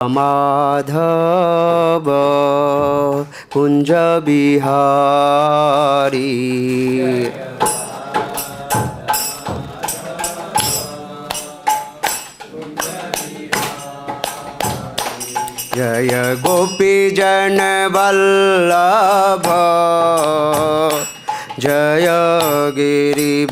माधव कुंज बिहारी जय गोपी जन वल्लभ जय गिरिवरधारी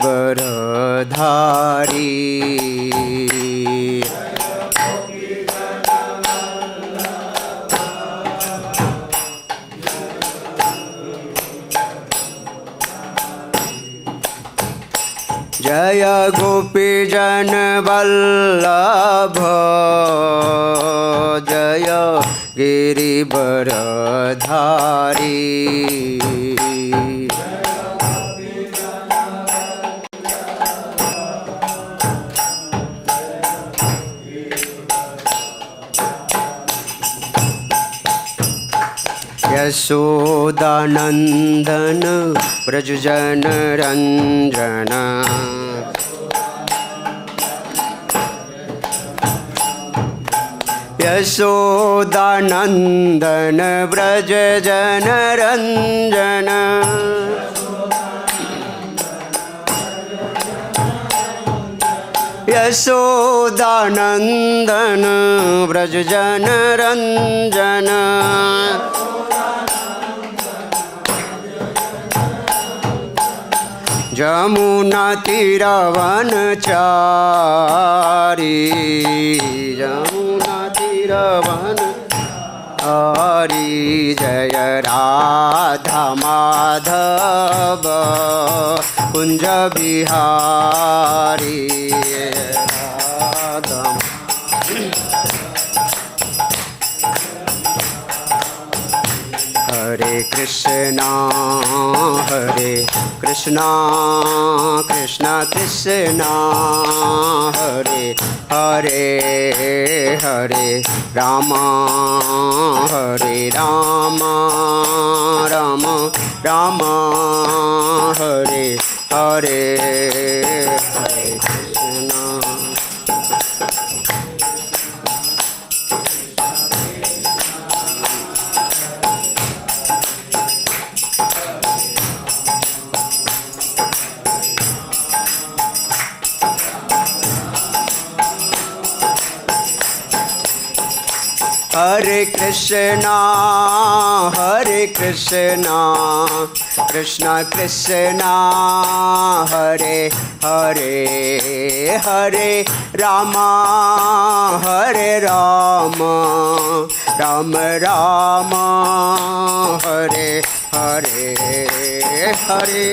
जय गोपी जन वल्लभ जय गिरिवरधारी यशोदानंदन ब्रजजन रंजन यशोदानंदन ब्रजजन रंजन यशोदानंदन ब्रजजन रंजन जमुना तीरवन चारी जमुना तीरवन हरि जय राधा माधव कुंज बिहारी राधा हरे कृष्णा कृष्णा कृष्णा हरे हरे हरे राम राम राम हरे हरे हरे कृष्णा हरे कृष्णा कृष्णा कृष्णा हरे हरे हरे राम राम राम हरे हरे हरे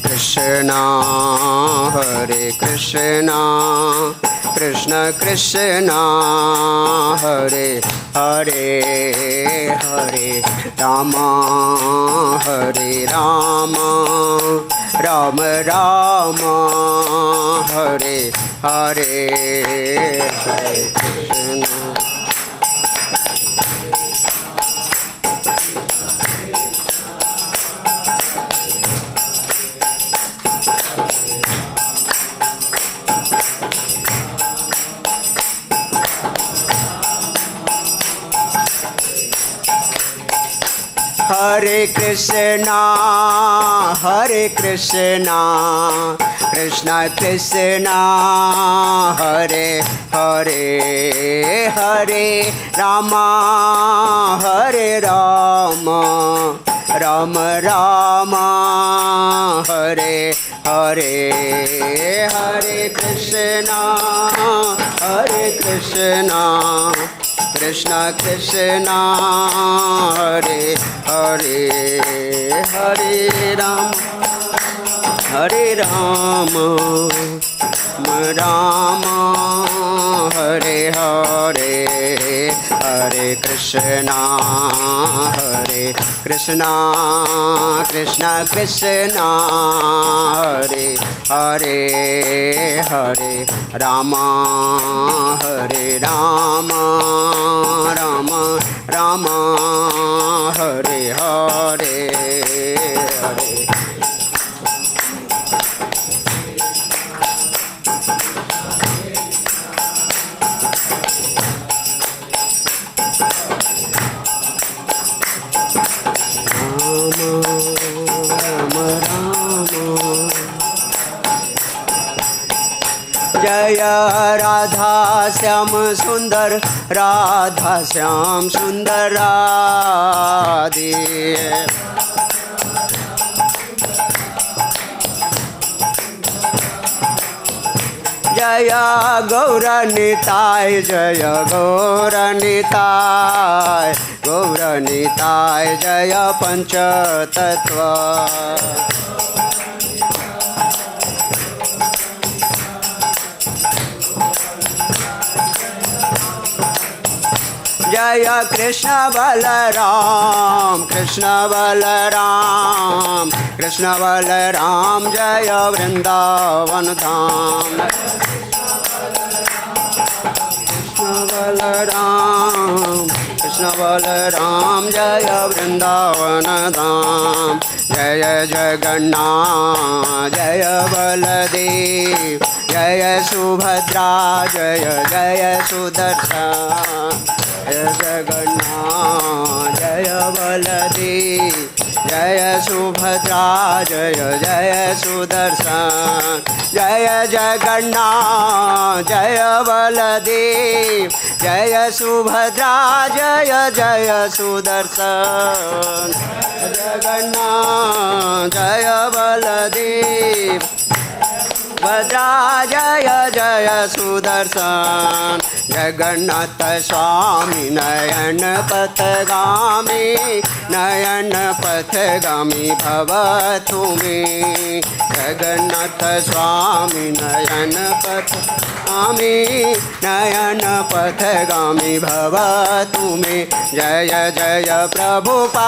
कृष्ण हरे कृष्णा कृष्ण कृष्णा हरे हरे हरे राम राम राम हरे हरे हरे कृष्णा हरे कृष्णा कृष्णा कृष्णा हरे हरे हरे राम राम राम हरे हरे हरे कृष्णा कृष्णा कृष्णा हरे हरे हरे राम राम हरे हरे हरे कृष्णा कृष्णा कृष्णा हरे हरे हरे राम हरे राम राम राम हरे हरे हरे जय राधा श्याम सुंदर राधा श्याम सुंदर राधे जय गौर निताय जय गौर निताय गौर निताय जय पंचतत्व जय कृष्ण बलराम कृष्ण बलराम कृष्ण बलराम जय वृंदावन धाम कृष्ण बलराम जय वृंदावन धाम जय जगन्नाथ जय बलदेव जय सुभद्रा जय जय सुदर्शन जय जगन्नाथ जय बलदेव जय सुभद्रा जय जय सुदर्शन जय जगन्नाथ जय बलदेव जय सुभद्रा जय जय सुदर्शन जगन्नाथ जय बलदेव भद्रा जय जय सुदर्शन जगन्नाथ स्वामी नयन पथगामी भव तुमे जगन्नाथ स्वामी नयन पथगामी भव तुमे जय जय प्रभुपाद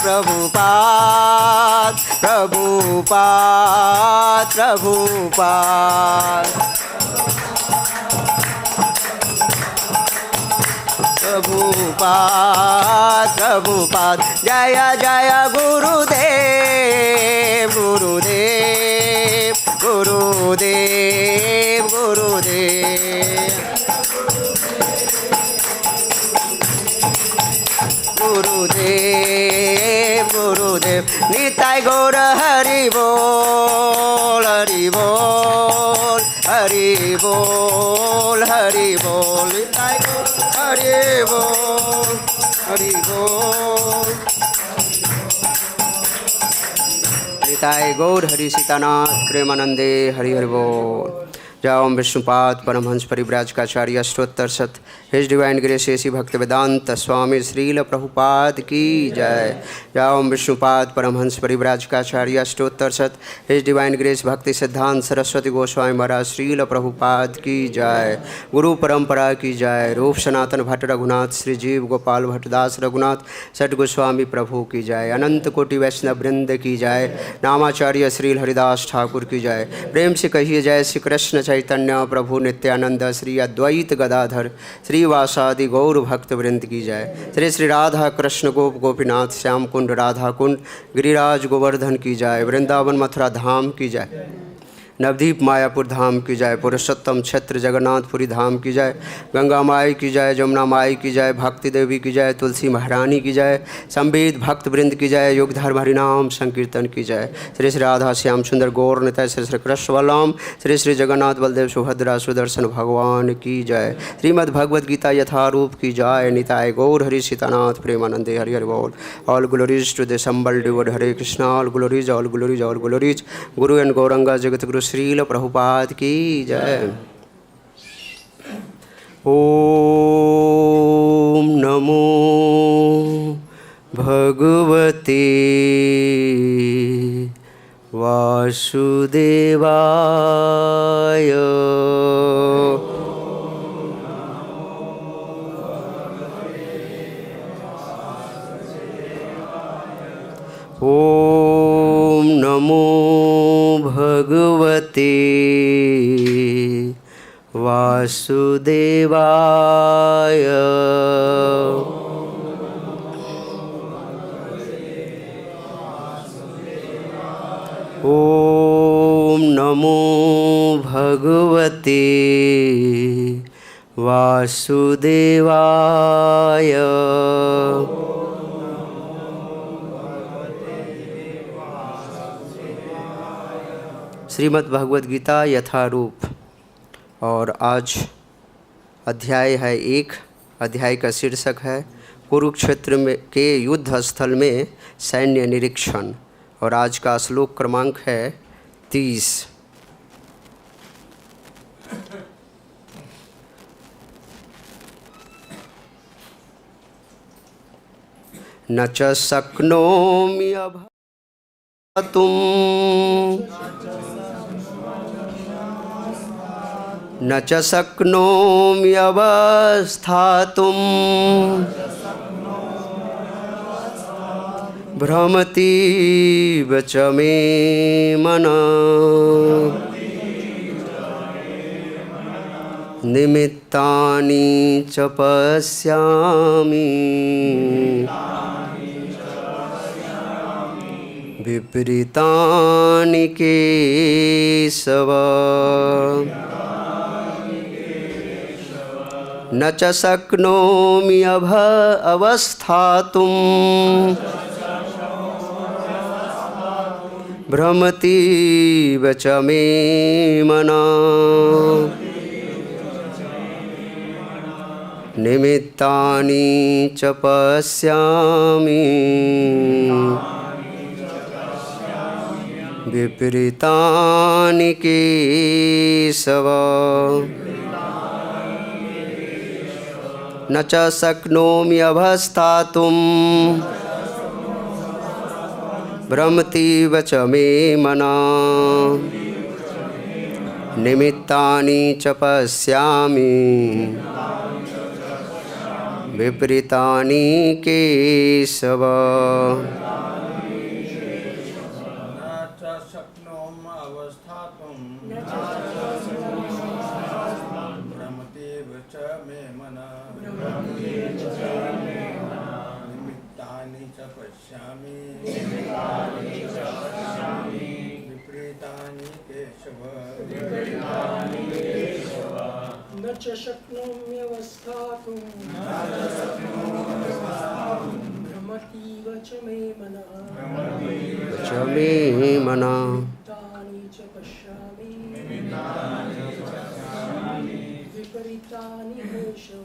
प्रभुपाद प्रभुपाद प्रभुपाद प्रभुपाद प्रभुपाद जय जय गुरुदेव गुरुदेव गुरुदेव गुरुदेव गुरुदेव गुरुदेव निताय गौर हरि बोल हरि बोल हरि बोल हरि बोल निताय गौर हरि बोल हरि बोल निताय गौर हरि सीतानाथ प्रेमानंदे हरि हरि बोल जय ओम विष्णुपाद परमहंस परिव्राजकाचार्य अष्टोत्तर शत हिज डिवाइन ग्रेस एसी भक्त वेदांत स्वामी श्रील प्रभुपाद की जय जय ओम विष्णुपाद परमहंस परिव्राजकाचार्य अष्टोत्तर शत हिज डिवाइन ग्रेस भक्ति सिद्धांत सरस्वती गोस्वामी महाराज श्रील प्रभुपाद की जय गुरु परंपरा की जय रूप सनातन भट्ट रघुनाथ श्री जीव गोपाल भट्टदास रघुनाथ सठ गोस्वामी प्रभु की जय अनंत कोटि वैष्णव वृंद की जय नामाचार्य श्रील हरिदास ठाकुर की जय प्रेम से कहिए जय श्री कृष्ण चैतन्य प्रभु नित्यानंद श्री अद्वैत गदाधर श्रीवासादि गौर भक्त वृंद की जय श्री श्री राधा कृष्ण गोप गोपीनाथ श्याम कुंड राधा कुंड गिरिराज गोवर्धन की जय वृंदावन मथुरा धाम की जय नवदीप मायापुर धाम की जय पुरुषोत्तम क्षेत्र जगन्नाथपुरी धाम की जय गंगा माई की जय जमुना माई की जय भक्ति देवी की जय तुलसी महारानी की जय संवेद भक्त वृंद की जय युगधर्म हरिनाम संकीर्तन की जय श्री श्री राधा श्याम सुंदर गौर निताय श्री श्री कृष्ण बलराम श्री श्री जगन्नाथ बलदेव सुभद्रा सुदर्शन भगवान की जय श्रीमद् भगवद गीता यथारूप की जय निताय गौर हरि सीतानाथ प्रेमानंदे हरि हरि बोल all glories to the assembled devotees Hare Krishna all glories all glories all glories guru and Gauranga Jagat Guru Srila Prabhupada की जय। ओम नमो भगवते वासुदेवाय ओम नमो वासुदेवाय। ॐ नमो भगवते वासुदेवाय। श्रीमद् भगवद गीता यथारूप। और आज अध्याय है 1। अध्याय का शीर्षक है कुरुक्षेत्र में के युद्ध स्थल में सैन्य निरीक्षण। और आज का श्लोक क्रमांक है 30। न च शक्नोमि अभतुम् न च शक्नोमि अवस्थातुम् भ्रमतीव च मे मनः निमित्तानि च पश्यामि विपरीतानि केशव। न च शक्नोमि अवस्थातुम् भ्रमतीव च मे मनः निमित्तानि च पश्यामि विपरीतानि केशव। न च शक्नोमि अवस्थातुम् भ्रमतीव च मे मनः निमित्तानि च पश्यामि विपरीतानि केशव। न च शक्नोमि अवस्थातुम् भ्रमतीव च मे मनः निमित्तानि च पश्यामि विपरीतानि केशव।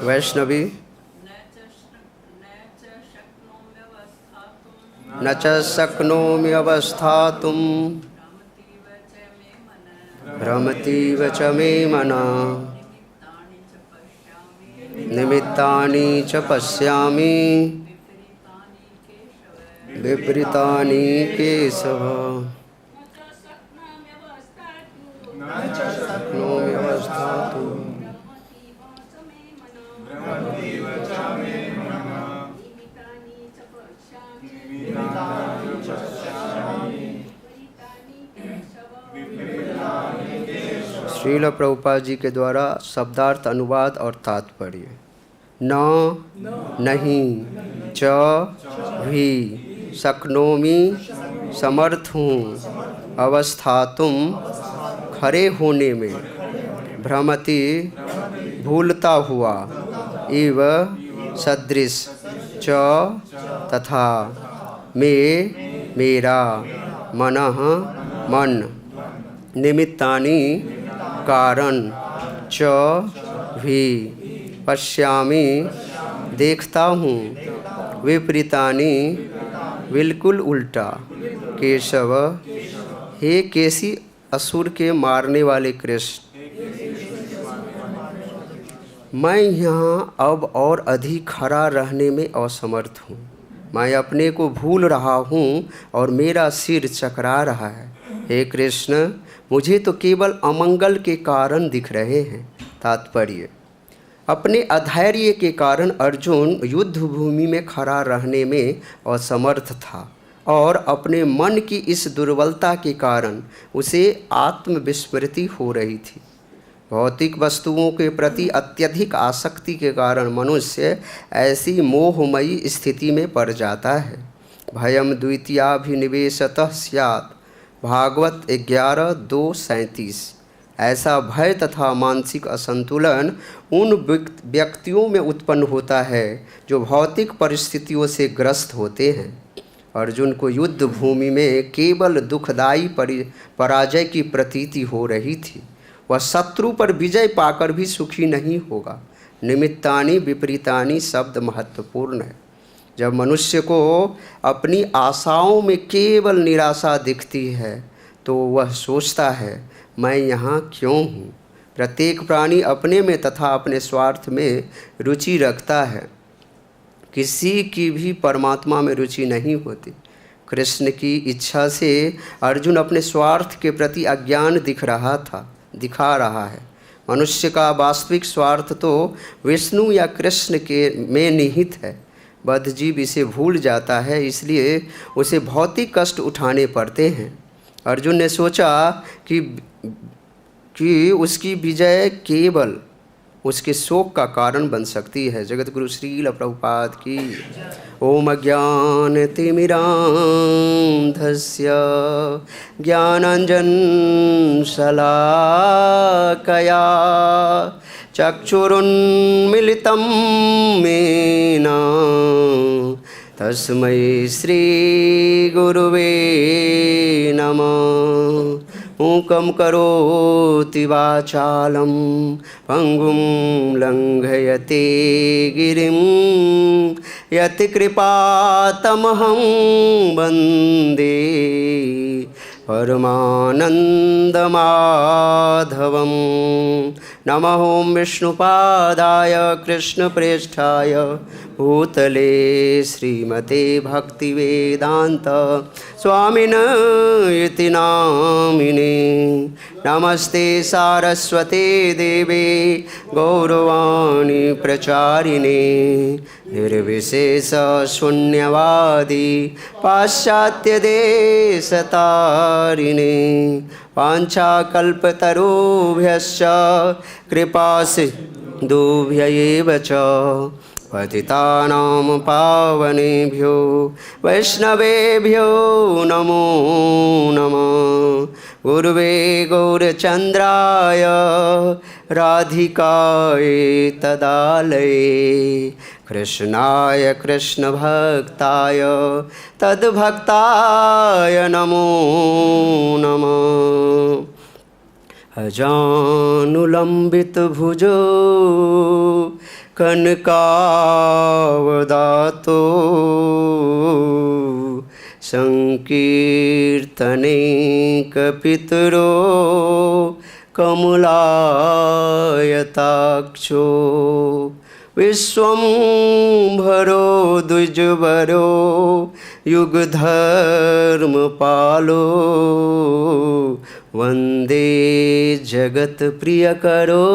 वैष्णवी। न च शक्नोमि अवस्थातुम् भ्रमतीव च मे मनः निमित्तानि च पश्यामि विपरीतानि केशव। न च शक्नोमि अवस्थातुम् भ्रमतीव च मे मनः श्रील प्रभुपाद जी के द्वारा शब्दार्थ अनुवाद और तात्पर्य। न नहीं च भी शक्नोमि समर्थ हूँ अवस्थातुम खड़े होने में भ्रमति भूलता हुआ इव सदृश च तथा में मेरा मनः मन निमित्तानि कारण च भी पश्यामि देखता हूँ विपरीतानि बिल्कुल उल्टा केशव। हे केसी असुर के मारने वाले कृष्ण, मैं यहाँ अब और अधिक खड़ा रहने में असमर्थ हूँ। मैं अपने को भूल रहा हूँ और मेरा सिर चकरा रहा है। हे कृष्ण, मुझे तो केवल अमंगल के कारण दिख रहे हैं। तात्पर्य: अपने अधैर्य के कारण अर्जुन युद्ध भूमि में खड़ा रहने में असमर्थ था और अपने मन की इस दुर्बलता के कारण उसे आत्मविस्मृति हो रही थी। भौतिक वस्तुओं के प्रति अत्यधिक आसक्ति के कारण मनुष्य ऐसी मोहमयी स्थिति में पड़ जाता है। भयम द्वितीयाभिनिवेशतः स्यात्, भागवत 11:2-37। ऐसा भय तथा मानसिक असंतुलन उन व्यक्तियों में उत्पन्न होता है जो भौतिक परिस्थितियों से ग्रस्त होते हैं। अर्जुन को युद्ध भूमि में केवल दुखदायी पराजय की प्रतीति हो रही थी। वह शत्रु पर विजय पाकर भी सुखी नहीं होगा। निमित्तानि विपरीतानि शब्द महत्वपूर्ण है। जब मनुष्य को अपनी आशाओं में केवल निराशा दिखती है तो वह सोचता है, मैं यहाँ क्यों हूँ। प्रत्येक प्राणी अपने में तथा अपने स्वार्थ में रुचि रखता है। किसी की भी परमात्मा में रुचि नहीं होती। कृष्ण की इच्छा से अर्जुन अपने स्वार्थ के प्रति अज्ञान दिखा रहा है। मनुष्य का वास्तविक स्वार्थ तो विष्णु या कृष्ण के में निहित है। बद्धजीव इसे भूल जाता है, इसलिए उसे भौतिक कष्ट उठाने पड़ते हैं। अर्जुन ने सोचा कि उसकी विजय केवल उसके शोक का कारण बन सकती है। जगत गुरु श्रील प्रभुपाद की। ओम अज्ञानतिमिरान्धस्य ज्ञानाञ्जनशलाकया चक्षुरुन्मिलितं येन तस्मै श्रीगुरुवे नमः। मूकं करोति वाचालं पंगुं लंघयते गिरिं यत्कृपातमहं वन्दे परमानन्दमाधवं। नमः ओं विष्णुपादाय कृष्णप्रेष्ठाय भूतले श्रीमते भक्तिवेदान्त स्वामिने इति नामिने। नमस्ते सारस्वते देवे गौरवाणी प्रचारिणे निर्विशेष शून्यवादी पाश्चात्यदेशतारिणे। वाञ्छाकल्पतरुभ्यश्च कृपासिन्धुभ्य एव च पतितानां पावनेभ्यो वैष्णवेभ्यो नमो नमः। गुरुवे गौरचन्द्राय राधिकाय तदालये कृष्णाय कृष्णभक्ताय तद्भक्ताय नमो नमः। अजानुलम्बितभुजो कनकावदातो संकीर्तने कपितरो कमलायताक्षो विश्वम्भरो द्विजवरो युगधर्मपालो वन्दे जगत्प्रियकरो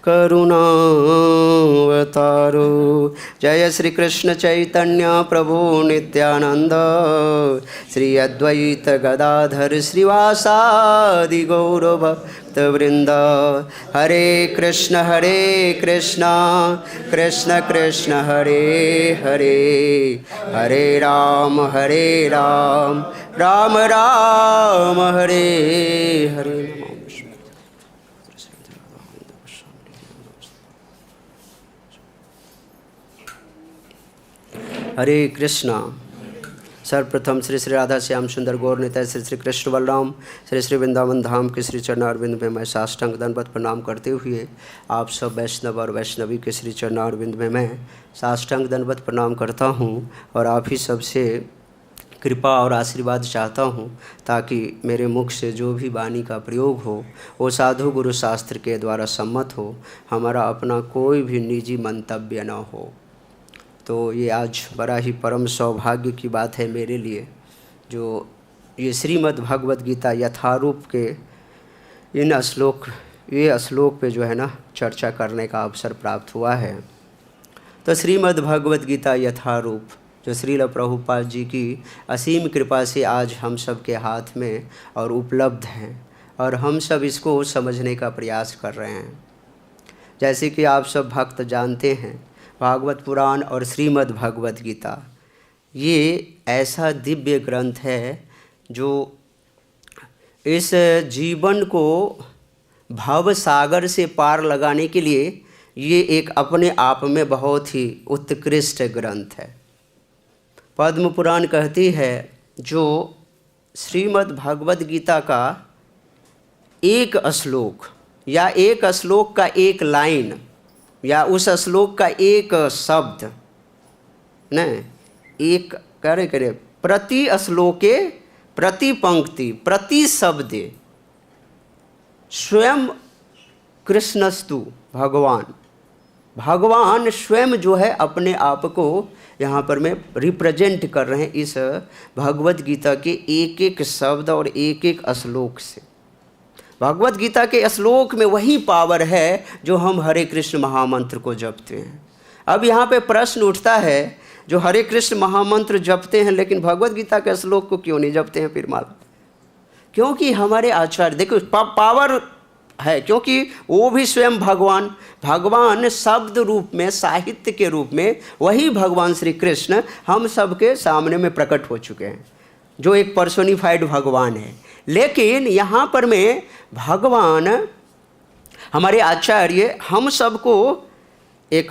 करुणावतारो। जय श्री कृष्ण चैतन्य प्रभु नित्यानंद श्री अद्वैत गदाधर श्रीवासादि गौर भक्तवृंद। हरे कृष्ण कृष्ण कृष्ण हरे हरे, हरे राम राम राम हरे हरे। हरे कृष्णा। सर्वप्रथम श्री श्री राधा श्याम सुंदर गौर निताय श्री श्री कृष्ण बलराम श्री श्री वृंदावन धाम के श्री चरणारविंद में मैं साष्टांग दंडवत प्रणाम करते हुए आप सब वैष्णव और वैष्णवी के श्री चरणारविंद में मैं साष्टांग दंडवत प्रणाम करता हूँ और आप ही सबसे कृपा और आशीर्वाद चाहता हूँ ताकि मेरे मुख से जो भी वाणी का प्रयोग हो वो साधु गुरु शास्त्र के द्वारा सम्मत हो, हमारा अपना कोई भी निजी मंतव्य न हो। तो ये आज बड़ा ही परम सौभाग्य की बात है मेरे लिए जो ये श्रीमद् भगवद गीता यथारूप के ये श्लोक पे जो है ना चर्चा करने का अवसर प्राप्त हुआ है। तो श्रीमद् भगवद गीता यथारूप जो श्रील प्रभुपाद जी की असीम कृपा से आज हम सब के हाथ में और उपलब्ध हैं, और हम सब इसको समझने का प्रयास कर रहे हैं। जैसे कि आप सब भक्त जानते हैं, भागवत पुराण और श्रीमद् भगवत गीता ये ऐसा दिव्य ग्रंथ है जो इस जीवन को भव सागर से पार लगाने के लिए ये एक अपने आप में बहुत ही उत्कृष्ट ग्रंथ है। पद्म पुराण कहती है जो श्रीमद् भगवत गीता का एक श्लोक या एक श्लोक का एक लाइन या उस श्लोक का एक शब्द नहीं, एक करे प्रति श्लोके प्रति पंक्ति प्रति शब्दे स्वयं कृष्णस्तु भगवान स्वयं जो है अपने आप को यहाँ पर में रिप्रेजेंट कर रहे हैं इस भगवत गीता के एक एक शब्द और एक एक श्लोक से। भगवत गीता के श्लोक में वही पावर है जो हम हरे कृष्ण महामंत्र को जपते हैं। अब यहाँ पे प्रश्न उठता है, जो हरे कृष्ण महामंत्र जपते हैं लेकिन भगवत गीता के श्लोक को क्यों नहीं जपते हैं फिर माला? क्योंकि हमारे आचार्य देखो पावर है, क्योंकि वो भी स्वयं भगवान शब्द रूप में, साहित्य के रूप में वही भगवान श्री कृष्ण हम सबके सामने में प्रकट हो चुके हैं, जो एक पर्सोनिफाइड भगवान है। लेकिन यहाँ पर में भगवान हमारे आचार्य हम सबको एक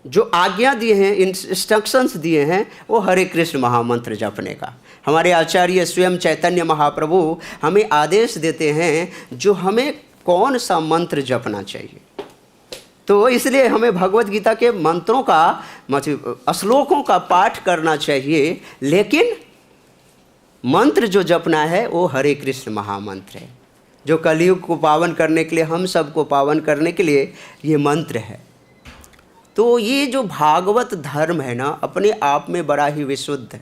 जो आज्ञा दिए हैं, इंस्ट्रक्शंस दिए हैं, वो हरे कृष्ण महामंत्र जपने का। हमारे आचार्य स्वयं चैतन्य महाप्रभु हमें आदेश देते हैं जो हमें कौन सा मंत्र जपना चाहिए। तो इसलिए हमें भगवत गीता के मंत्रों का श्लोकों का पाठ करना चाहिए, लेकिन मंत्र जो जपना है वो हरे कृष्ण महामंत्र है, जो कलयुग को पावन करने के लिए, हम सबको पावन करने के लिए ये मंत्र है। तो ये जो भागवत धर्म है ना, अपने आप में बड़ा ही विशुद्ध है,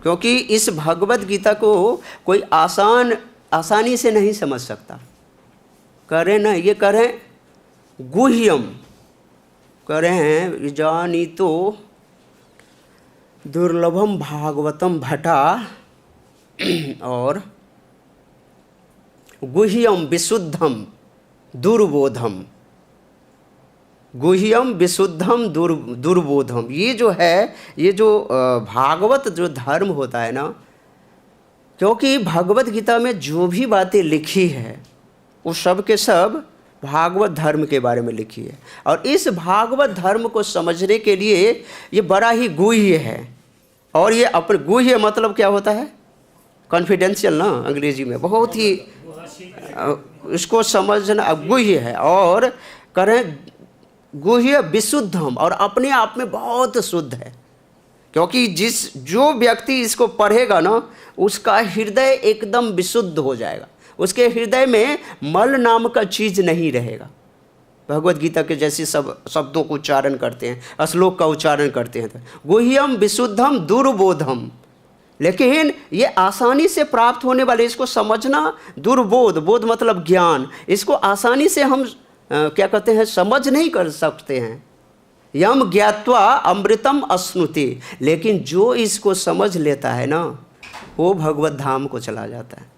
क्योंकि इस भगवत गीता को कोई आसानी से नहीं समझ सकता। करें ना, ये करें गुह्यम, करें जानी तो दुर्लभम भागवतम भटा और गुह्यम विशुद्धम दुर्बोधम, गुह्यम विशुद्धम दुर्बोधम। ये जो है, ये जो भागवत जो धर्म होता है ना, क्योंकि भगवत गीता में जो भी बातें लिखी है वो सब के सब भागवत धर्म के बारे में लिखी है, और इस भागवत धर्म को समझने के लिए ये बड़ा ही गुह्य है। और ये अपने गुह्य मतलब क्या होता है? कॉन्फिडेंशियल ना, अंग्रेजी में बहुत ही इसको समझना गुह्य है। और करें गुह्य विशुद्धम, और अपने आप में बहुत शुद्ध है, क्योंकि जो व्यक्ति इसको पढ़ेगा ना उसका हृदय एकदम विशुद्ध हो जाएगा, उसके हृदय में मल नाम का चीज़ नहीं रहेगा। भगवत गीता के जैसे सब शब्दों को उच्चारण करते हैं, श्लोक का उच्चारण करते हैं, गुह्यम विशुद्धम दुर्बोधम। लेकिन ये आसानी से प्राप्त होने वाले, इसको समझना, दुर्बोध, बोध मतलब ज्ञान, इसको आसानी से हम क्या कहते हैं, समझ नहीं कर सकते हैं। यम ज्ञात्वा अमृतम अश्नुते, लेकिन जो इसको समझ लेता है ना वो भगवत धाम को चला जाता है।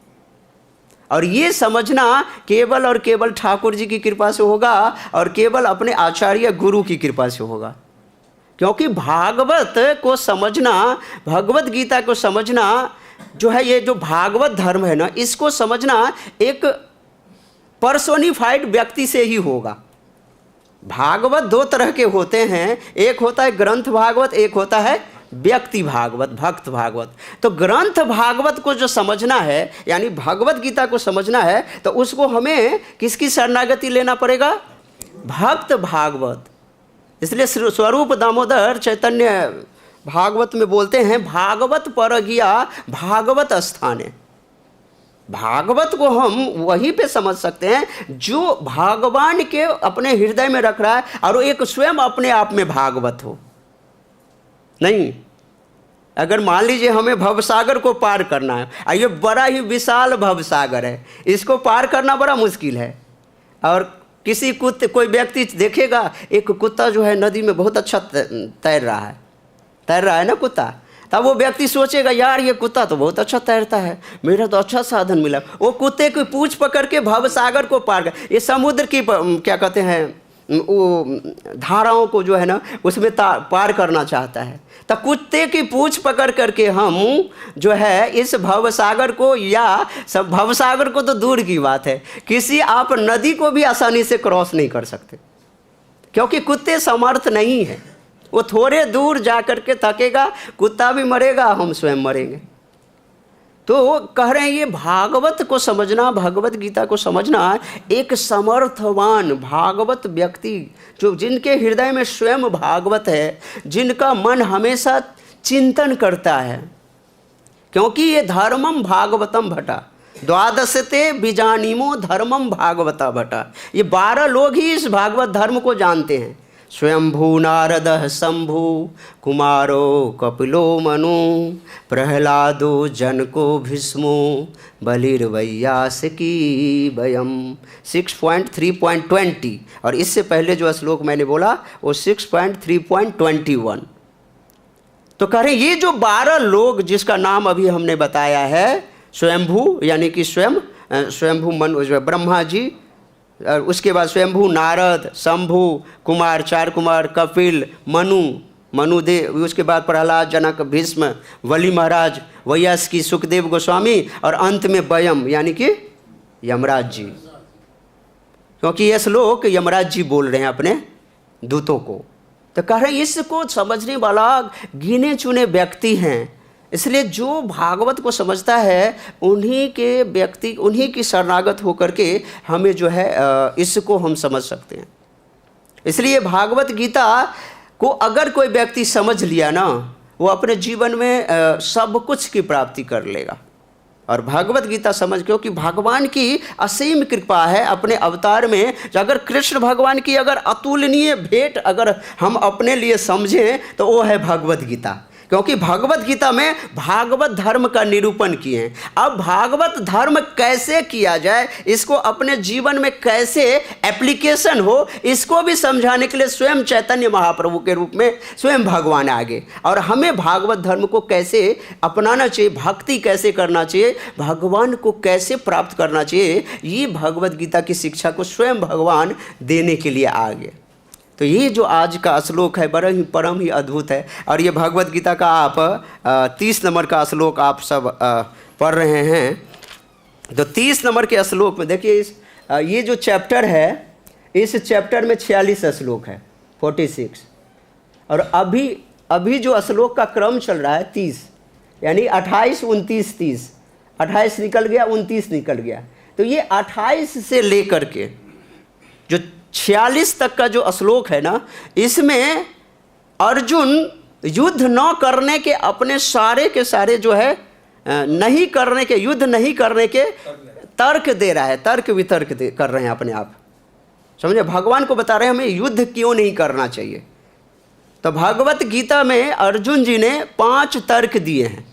और ये समझना केवल और केवल ठाकुर जी की कृपा से होगा, और केवल अपने आचार्य गुरु की कृपा से होगा। क्योंकि भागवत को समझना, भगवत गीता को समझना जो है, ये जो भागवत धर्म है ना, इसको समझना एक पर्सोनिफाइड व्यक्ति से ही होगा। भागवत दो तरह के होते हैं, एक होता है ग्रंथ भागवत, एक होता है व्यक्ति भागवत, भक्त भागवत। तो ग्रंथ भागवत को जो समझना है, यानी भगवत गीता को समझना है, तो उसको हमें किसकी शरणागति लेना पड़ेगा? भक्त भागवत। इसलिए स्वरूप दामोदर चैतन्य भागवत में बोलते हैं, भागवत पर गया भागवत स्थाने। भागवत को हम वहीं पे समझ सकते हैं जो भगवान के अपने हृदय में रख रहा है, और वो एक स्वयं अपने आप में भागवत हो। नहीं, अगर मान लीजिए हमें भवसागर को पार करना है, ये बड़ा ही विशाल भवसागर है, इसको पार करना बड़ा मुश्किल है। और किसी कोई व्यक्ति देखेगा, एक कुत्ता जो है नदी में बहुत अच्छा तैर रहा है, तैर रहा है ना कुत्ता, तब वो व्यक्ति सोचेगा यार ये कुत्ता तो बहुत अच्छा तैरता है, मेरा तो अच्छा साधन मिला। वो कुत्ते की पूंछ पकड़ के भव सागर को पार कर, ये समुद्र की क्या कहते हैं वो धाराओं को जो है ना उसमें पार करना चाहता है। तो कुत्ते की पूंछ पकड़ करके हम जो है इस भव सागर को, या सब भव सागर को तो दूर की बात है, किसी आप नदी को भी आसानी से क्रॉस नहीं कर सकते, क्योंकि कुत्ते समर्थ नहीं है। वो थोड़े दूर जा कर के थकेगा, कुत्ता भी मरेगा, हम स्वयं मरेंगे। तो कह रहे हैं ये भागवत को समझना, भगवत गीता को समझना, एक समर्थवान भागवत व्यक्ति जो जिनके हृदय में स्वयं भागवत है, जिनका मन हमेशा चिंतन करता है, क्योंकि ये धर्मम भागवतम भटा, द्वादशते बीजानीमो धर्मम भागवता भटा, ये 12 लोग ही इस भागवत धर्म को जानते हैं। स्वयंभू नारद शंभु कुमारो कपिलो मनु प्रहलादो जनको भीष्मो बलिर्वैयासकी वयम। 6.3.20 और इससे पहले जो श्लोक मैंने बोला वो 6.3.21। तो कह रहे ये जो 12 लोग जिसका नाम अभी हमने बताया है, स्वयंभू यानी कि स्वयंभू मनु जो ब्रह्मा जी, और उसके बाद स्वयंभू नारद, शंभु कुमार 4 कुमार, कपिल, मनुदेव, उसके बाद प्रहलाद, जनक, भीष्म, बलि महाराज, वैयासकी, सुखदेव गोस्वामी, और अंत में वयम यानी कि यमराज जी, क्योंकि ये श्लोक यमराज जी बोल रहे हैं अपने दूतों को। तो कह रहे हैं इसको समझने वाला गिने चुने व्यक्ति हैं, इसलिए जो भागवत को समझता है उन्हीं के व्यक्ति, उन्हीं की शरणागत होकर के हमें जो है इसको हम समझ सकते हैं। इसलिए भागवत गीता को अगर कोई व्यक्ति समझ लिया ना, वो अपने जीवन में सब कुछ की प्राप्ति कर लेगा। और भागवत गीता समझ, क्योंकि भगवान की असीम कृपा है अपने अवतार में। अगर कृष्ण भगवान की अगर अतुलनीय भेंट अगर हम अपने लिए समझें तो वो है भगवत गीता, क्योंकि भगवत गीता में भागवत धर्म का निरूपण किए हैं। अब भागवत धर्म कैसे किया जाए, इसको अपने जीवन में कैसे एप्लीकेशन हो, इसको भी समझाने के लिए स्वयं चैतन्य महाप्रभु के रूप में स्वयं भगवान आगे, और हमें भागवत धर्म को कैसे अपनाना चाहिए, भक्ति कैसे करना चाहिए, भगवान को कैसे प्राप्त करना चाहिए, ये भगवत गीता की शिक्षा को स्वयं भगवान देने के लिए आगे। तो ये जो आज का श्लोक है बड़ा ही परम ही अद्भुत है। और ये भगवत गीता का आप 30 नंबर का श्लोक आप सब पढ़ रहे हैं। तो 30 नंबर के श्लोक में देखिए, ये जो चैप्टर है, इस चैप्टर में 46 श्लोक है, 46, और अभी जो श्लोक का क्रम चल रहा है 30, यानी 28, 29, 30, 28 निकल गया, 29 निकल गया। तो ये 28 से लेकर के जो 46 तक का जो श्लोक है ना, इसमें अर्जुन युद्ध न करने के, अपने सारे के सारे जो है नहीं करने के, युद्ध नहीं करने के तर्क दे रहा है, तर्क वितर्क कर रहे हैं अपने आप, समझे। भगवान को बता रहे हैं हमें युद्ध क्यों नहीं करना चाहिए। तो भगवत गीता में अर्जुन जी ने 5 तर्क दिए हैं,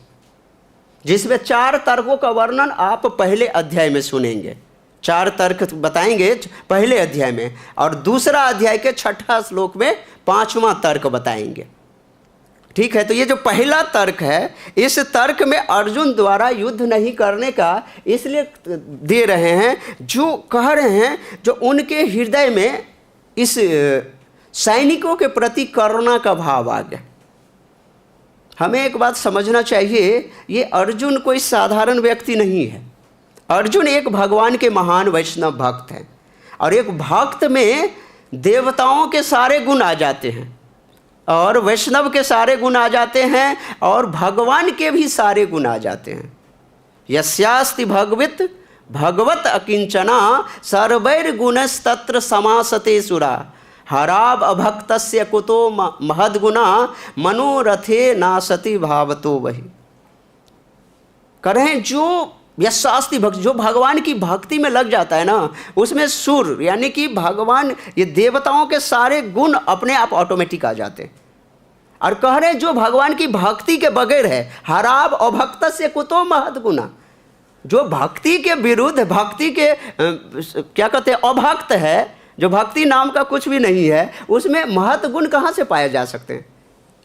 जिसमें 4 तर्कों का वर्णन आप पहले अध्याय में सुनेंगे। 4 तर्क बताएंगे पहले अध्याय में, और दूसरा अध्याय के 6ठा श्लोक में 5वां तर्क बताएंगे। ठीक है, तो ये जो पहला तर्क है, इस तर्क में अर्जुन द्वारा युद्ध नहीं करने का इसलिए दे रहे हैं, जो कह रहे हैं जो उनके हृदय में इस सैनिकों के प्रति करुणा का भाव आ गया। हमें एक बात समझना चाहिए, ये अर्जुन कोई साधारण व्यक्ति नहीं है। अर्जुन एक भगवान के महान वैष्णव भक्त हैं, और एक भक्त में देवताओं के सारे गुण आ जाते हैं, और वैष्णव के सारे गुण आ जाते हैं, और भगवान के भी सारे गुण आ जाते हैं। यस्यास्ति भगवत अकिंचना सर्वैर गुणस्तत्र समासते सुरा हराब अभक्तस्य कुतो महद्गुणा मनोरथे नासति भावतो वही। करें जो यशास्ति भक्त, जो भगवान की भक्ति में लग जाता है ना, उसमें सुर यानी कि भगवान, ये देवताओं के सारे गुण अपने आप ऑटोमेटिक आ जाते हैं। और कह रहे हैं जो भगवान की भक्ति के बगैर है, हराब अभक्त से कुतो महत गुना, जो भक्ति के विरुद्ध, भक्ति के क्या कहते हैं अभक्त है, जो भक्ति नाम का कुछ भी नहीं है, उसमें महत गुण कहाँ से पाए जा सकते हैं।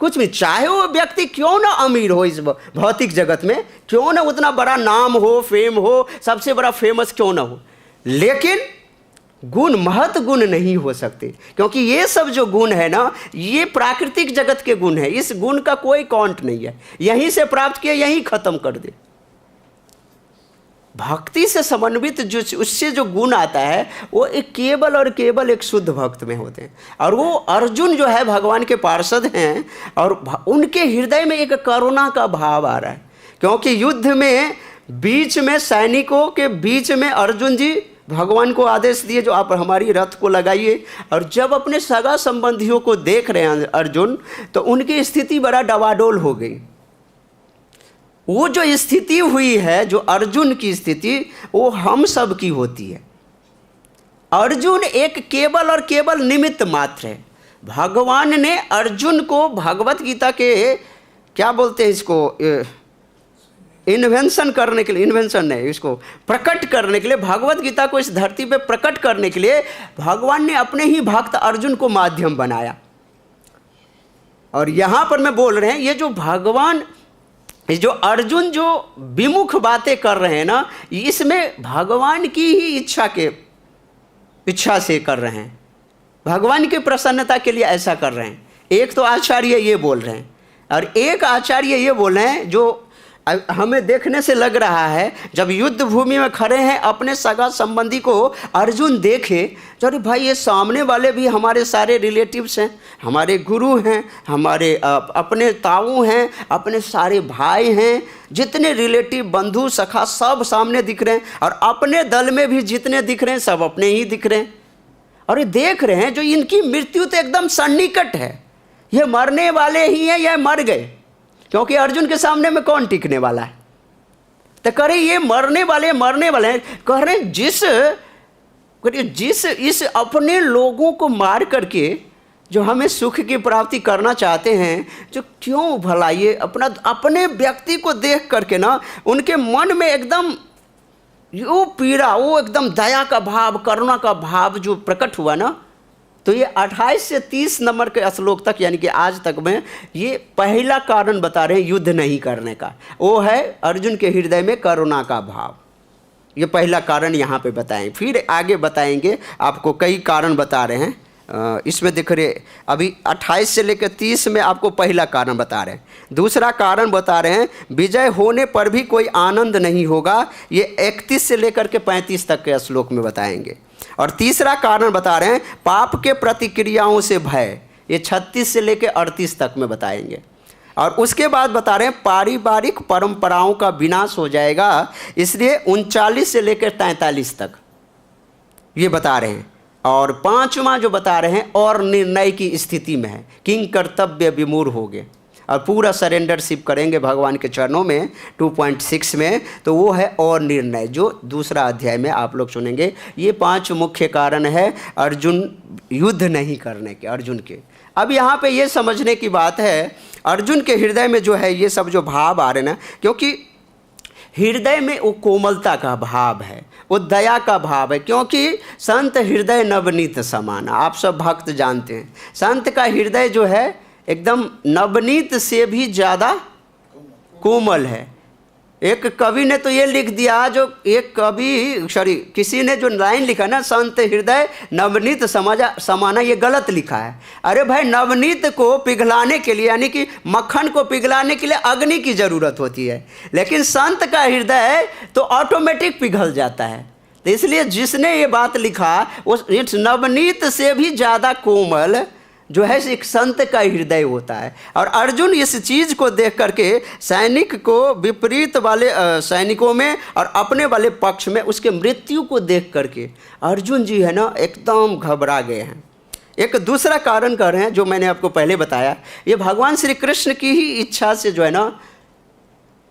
कुछ भी, चाहे वो व्यक्ति क्यों ना अमीर हो इस भौतिक जगत में, क्यों ना उतना बड़ा नाम हो, फेम हो, सबसे बड़ा फेमस क्यों ना हो, लेकिन गुण महत गुण नहीं हो सकते, क्योंकि ये सब जो गुण है ना, ये प्राकृतिक जगत के गुण है। इस गुण का कोई काउंट नहीं है, यहीं से प्राप्त किया यहीं खत्म कर दे। भक्ति से समन्वित जो उससे जो गुण आता है वो एक केवल और केवल एक शुद्ध भक्त में होते हैं। और वो अर्जुन जो है भगवान के पार्षद हैं, और उनके हृदय में एक करुणा का भाव आ रहा है, क्योंकि युद्ध में बीच में सैनिकों के बीच में अर्जुन जी भगवान को आदेश दिए जो आप हमारी रथ को लगाइए। और जब अपने सगा संबंधियों को देख रहे हैं अर्जुन, तो उनकी स्थिति बड़ा डवाडोल हो गई। वो जो स्थिति हुई है, जो अर्जुन की स्थिति, वो हम सब की होती है। अर्जुन एक केवल और केवल निमित्त मात्र है। भगवान ने अर्जुन को भगवत गीता के क्या बोलते हैं इसको, इन्वेंशन करने के लिए, इन्वेंशन नहीं, इसको प्रकट करने के लिए, भगवत गीता को इस धरती पे प्रकट करने के लिए भगवान ने अपने ही भक्त अर्जुन को माध्यम बनाया। और यहाँ पर मैं बोल रहे हैं, ये जो भगवान, जो अर्जुन जो विमुख बातें कर रहे हैं ना, इसमें भगवान की ही इच्छा से कर रहे हैं, भगवान की प्रसन्नता के लिए ऐसा कर रहे हैं। एक तो आचार्य ये बोल रहे हैं, और एक आचार्य ये बोल रहे हैं जो हमें देखने से लग रहा है, जब युद्ध भूमि में खड़े हैं अपने सगा संबंधी को अर्जुन देखे, तो अरे भाई ये सामने वाले भी हमारे सारे रिलेटिव्स हैं, हमारे गुरु हैं, हमारे अपने ताऊ हैं, अपने सारे भाई हैं, जितने रिलेटिव बंधु सखा सब सामने दिख रहे हैं, और अपने दल में भी जितने दिख रहे हैं सब अपने ही दिख रहे हैं। और ये देख रहे हैं जो इनकी मृत्यु तो एकदम सन्निकट है, ये मरने वाले ही हैं, ये मर गए, क्योंकि अर्जुन के सामने में कौन टिकने वाला है। तो कह रहे ये मरने वाले हैं, कह रहे जिस इस अपने लोगों को मार करके जो हमें सुख की प्राप्ति करना चाहते हैं, जो क्यों भला ये अपने व्यक्ति को देख करके ना उनके मन में एकदम वो पीड़ा, वो एकदम दया का भाव, करुणा का भाव जो प्रकट हुआ ना, तो ये 28 से 30 नंबर के श्लोक तक, यानी कि आज तक में ये पहला कारण बता रहे हैं युद्ध नहीं करने का, वो है अर्जुन के हृदय में करुणा का भाव। ये पहला कारण यहाँ पे बताएं, फिर आगे बताएंगे आपको कई कारण बता रहे हैं। इसमें देख रहे अभी 28 से लेकर 30 में आपको पहला कारण बता रहे हैं। दूसरा कारण बता रहे हैं विजय होने पर भी कोई आनंद नहीं होगा, ये 31 से लेकर के 35 तक के श्लोक में बताएंगे। और तीसरा कारण बता रहे हैं पाप के प्रतिक्रियाओं से भय, ये 36 से लेकर 38 तक में बताएंगे। और उसके बाद बता रहे हैं पारिवारिक परंपराओं का विनाश हो जाएगा, इसलिए 39 से लेकर 43 तक ये बता रहे हैं। और पांचवा जो बता रहे हैं और निर्णय की स्थिति में है, किंग कर्तव्य विमूढ़ हो गए और पूरा सरेंडरशिप करेंगे भगवान के चरणों में 2.6 में, तो वो है और निर्णय, जो दूसरा अध्याय में आप लोग सुनेंगे। ये 5 मुख्य कारण है अर्जुन युद्ध नहीं करने के, अर्जुन के। अब यहाँ पे ये समझने की बात है, अर्जुन के हृदय में जो है ये सब जो भाव आ रहे ना, क्योंकि हृदय में वो कोमलता का भाव है, वो दया का भाव है, क्योंकि संत हृदय नवनीत समान, आप सब भक्त जानते हैं संत का हृदय जो है एकदम नवनीत से भी ज़्यादा कोमल है। एक कवि ने तो ये लिख दिया, जो एक कवि किसी ने जो लाइन लिखा ना, संत हृदय नवनीत समाना, ये गलत लिखा है। अरे भाई, नवनीत को पिघलाने के लिए, यानी कि मक्खन को पिघलाने के लिए अग्नि की ज़रूरत होती है, लेकिन संत का हृदय तो ऑटोमेटिक पिघल जाता है। तो इसलिए जिसने ये बात लिखा, उस नवनीत से भी ज़्यादा कोमल जो है एक संत का हृदय होता है। और अर्जुन इस चीज़ को देख करके सैनिक को विपरीत वाले सैनिकों में और अपने वाले पक्ष में उसके मृत्यु को देख करके अर्जुन जी है ना एकदम घबरा गए हैं। एक दूसरा कारण कर रहे हैं जो मैंने आपको पहले बताया, ये भगवान श्री कृष्ण की ही इच्छा से जो है ना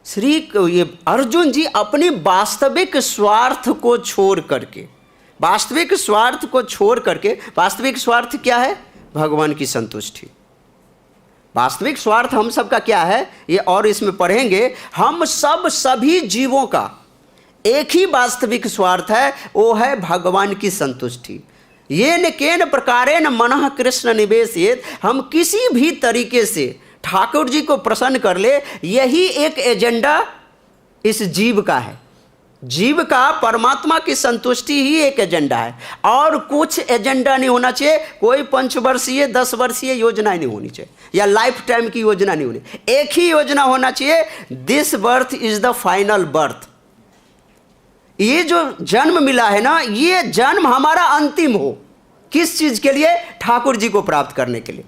ये अर्जुन जी अपनी वास्तविक स्वार्थ को छोड़ करके, वास्तविक स्वार्थ क्या है? भगवान की संतुष्टि। वास्तविक स्वार्थ हम सब का क्या है, ये और इसमें पढ़ेंगे। हम सभी जीवों का एक ही वास्तविक स्वार्थ है, वो है भगवान की संतुष्टि। ये न केन प्रकारेण मनः कृष्ण निवेशित, हम किसी भी तरीके से ठाकुर जी को प्रसन्न कर ले, यही एक एजेंडा इस जीव का है। जीव का परमात्मा की संतुष्टि ही एक एजेंडा है, और कुछ एजेंडा नहीं होना चाहिए। कोई 5 वर्षीय 10 वर्षीय योजना नहीं होनी चाहिए, या लाइफ टाइम की योजना नहीं होनी। एक ही योजना होना चाहिए, this birth is the final birth. ये जो जन्म मिला है ना, ये जन्म हमारा अंतिम हो। किस चीज के लिए? ठाकुर जी को प्राप्त करने के लिए।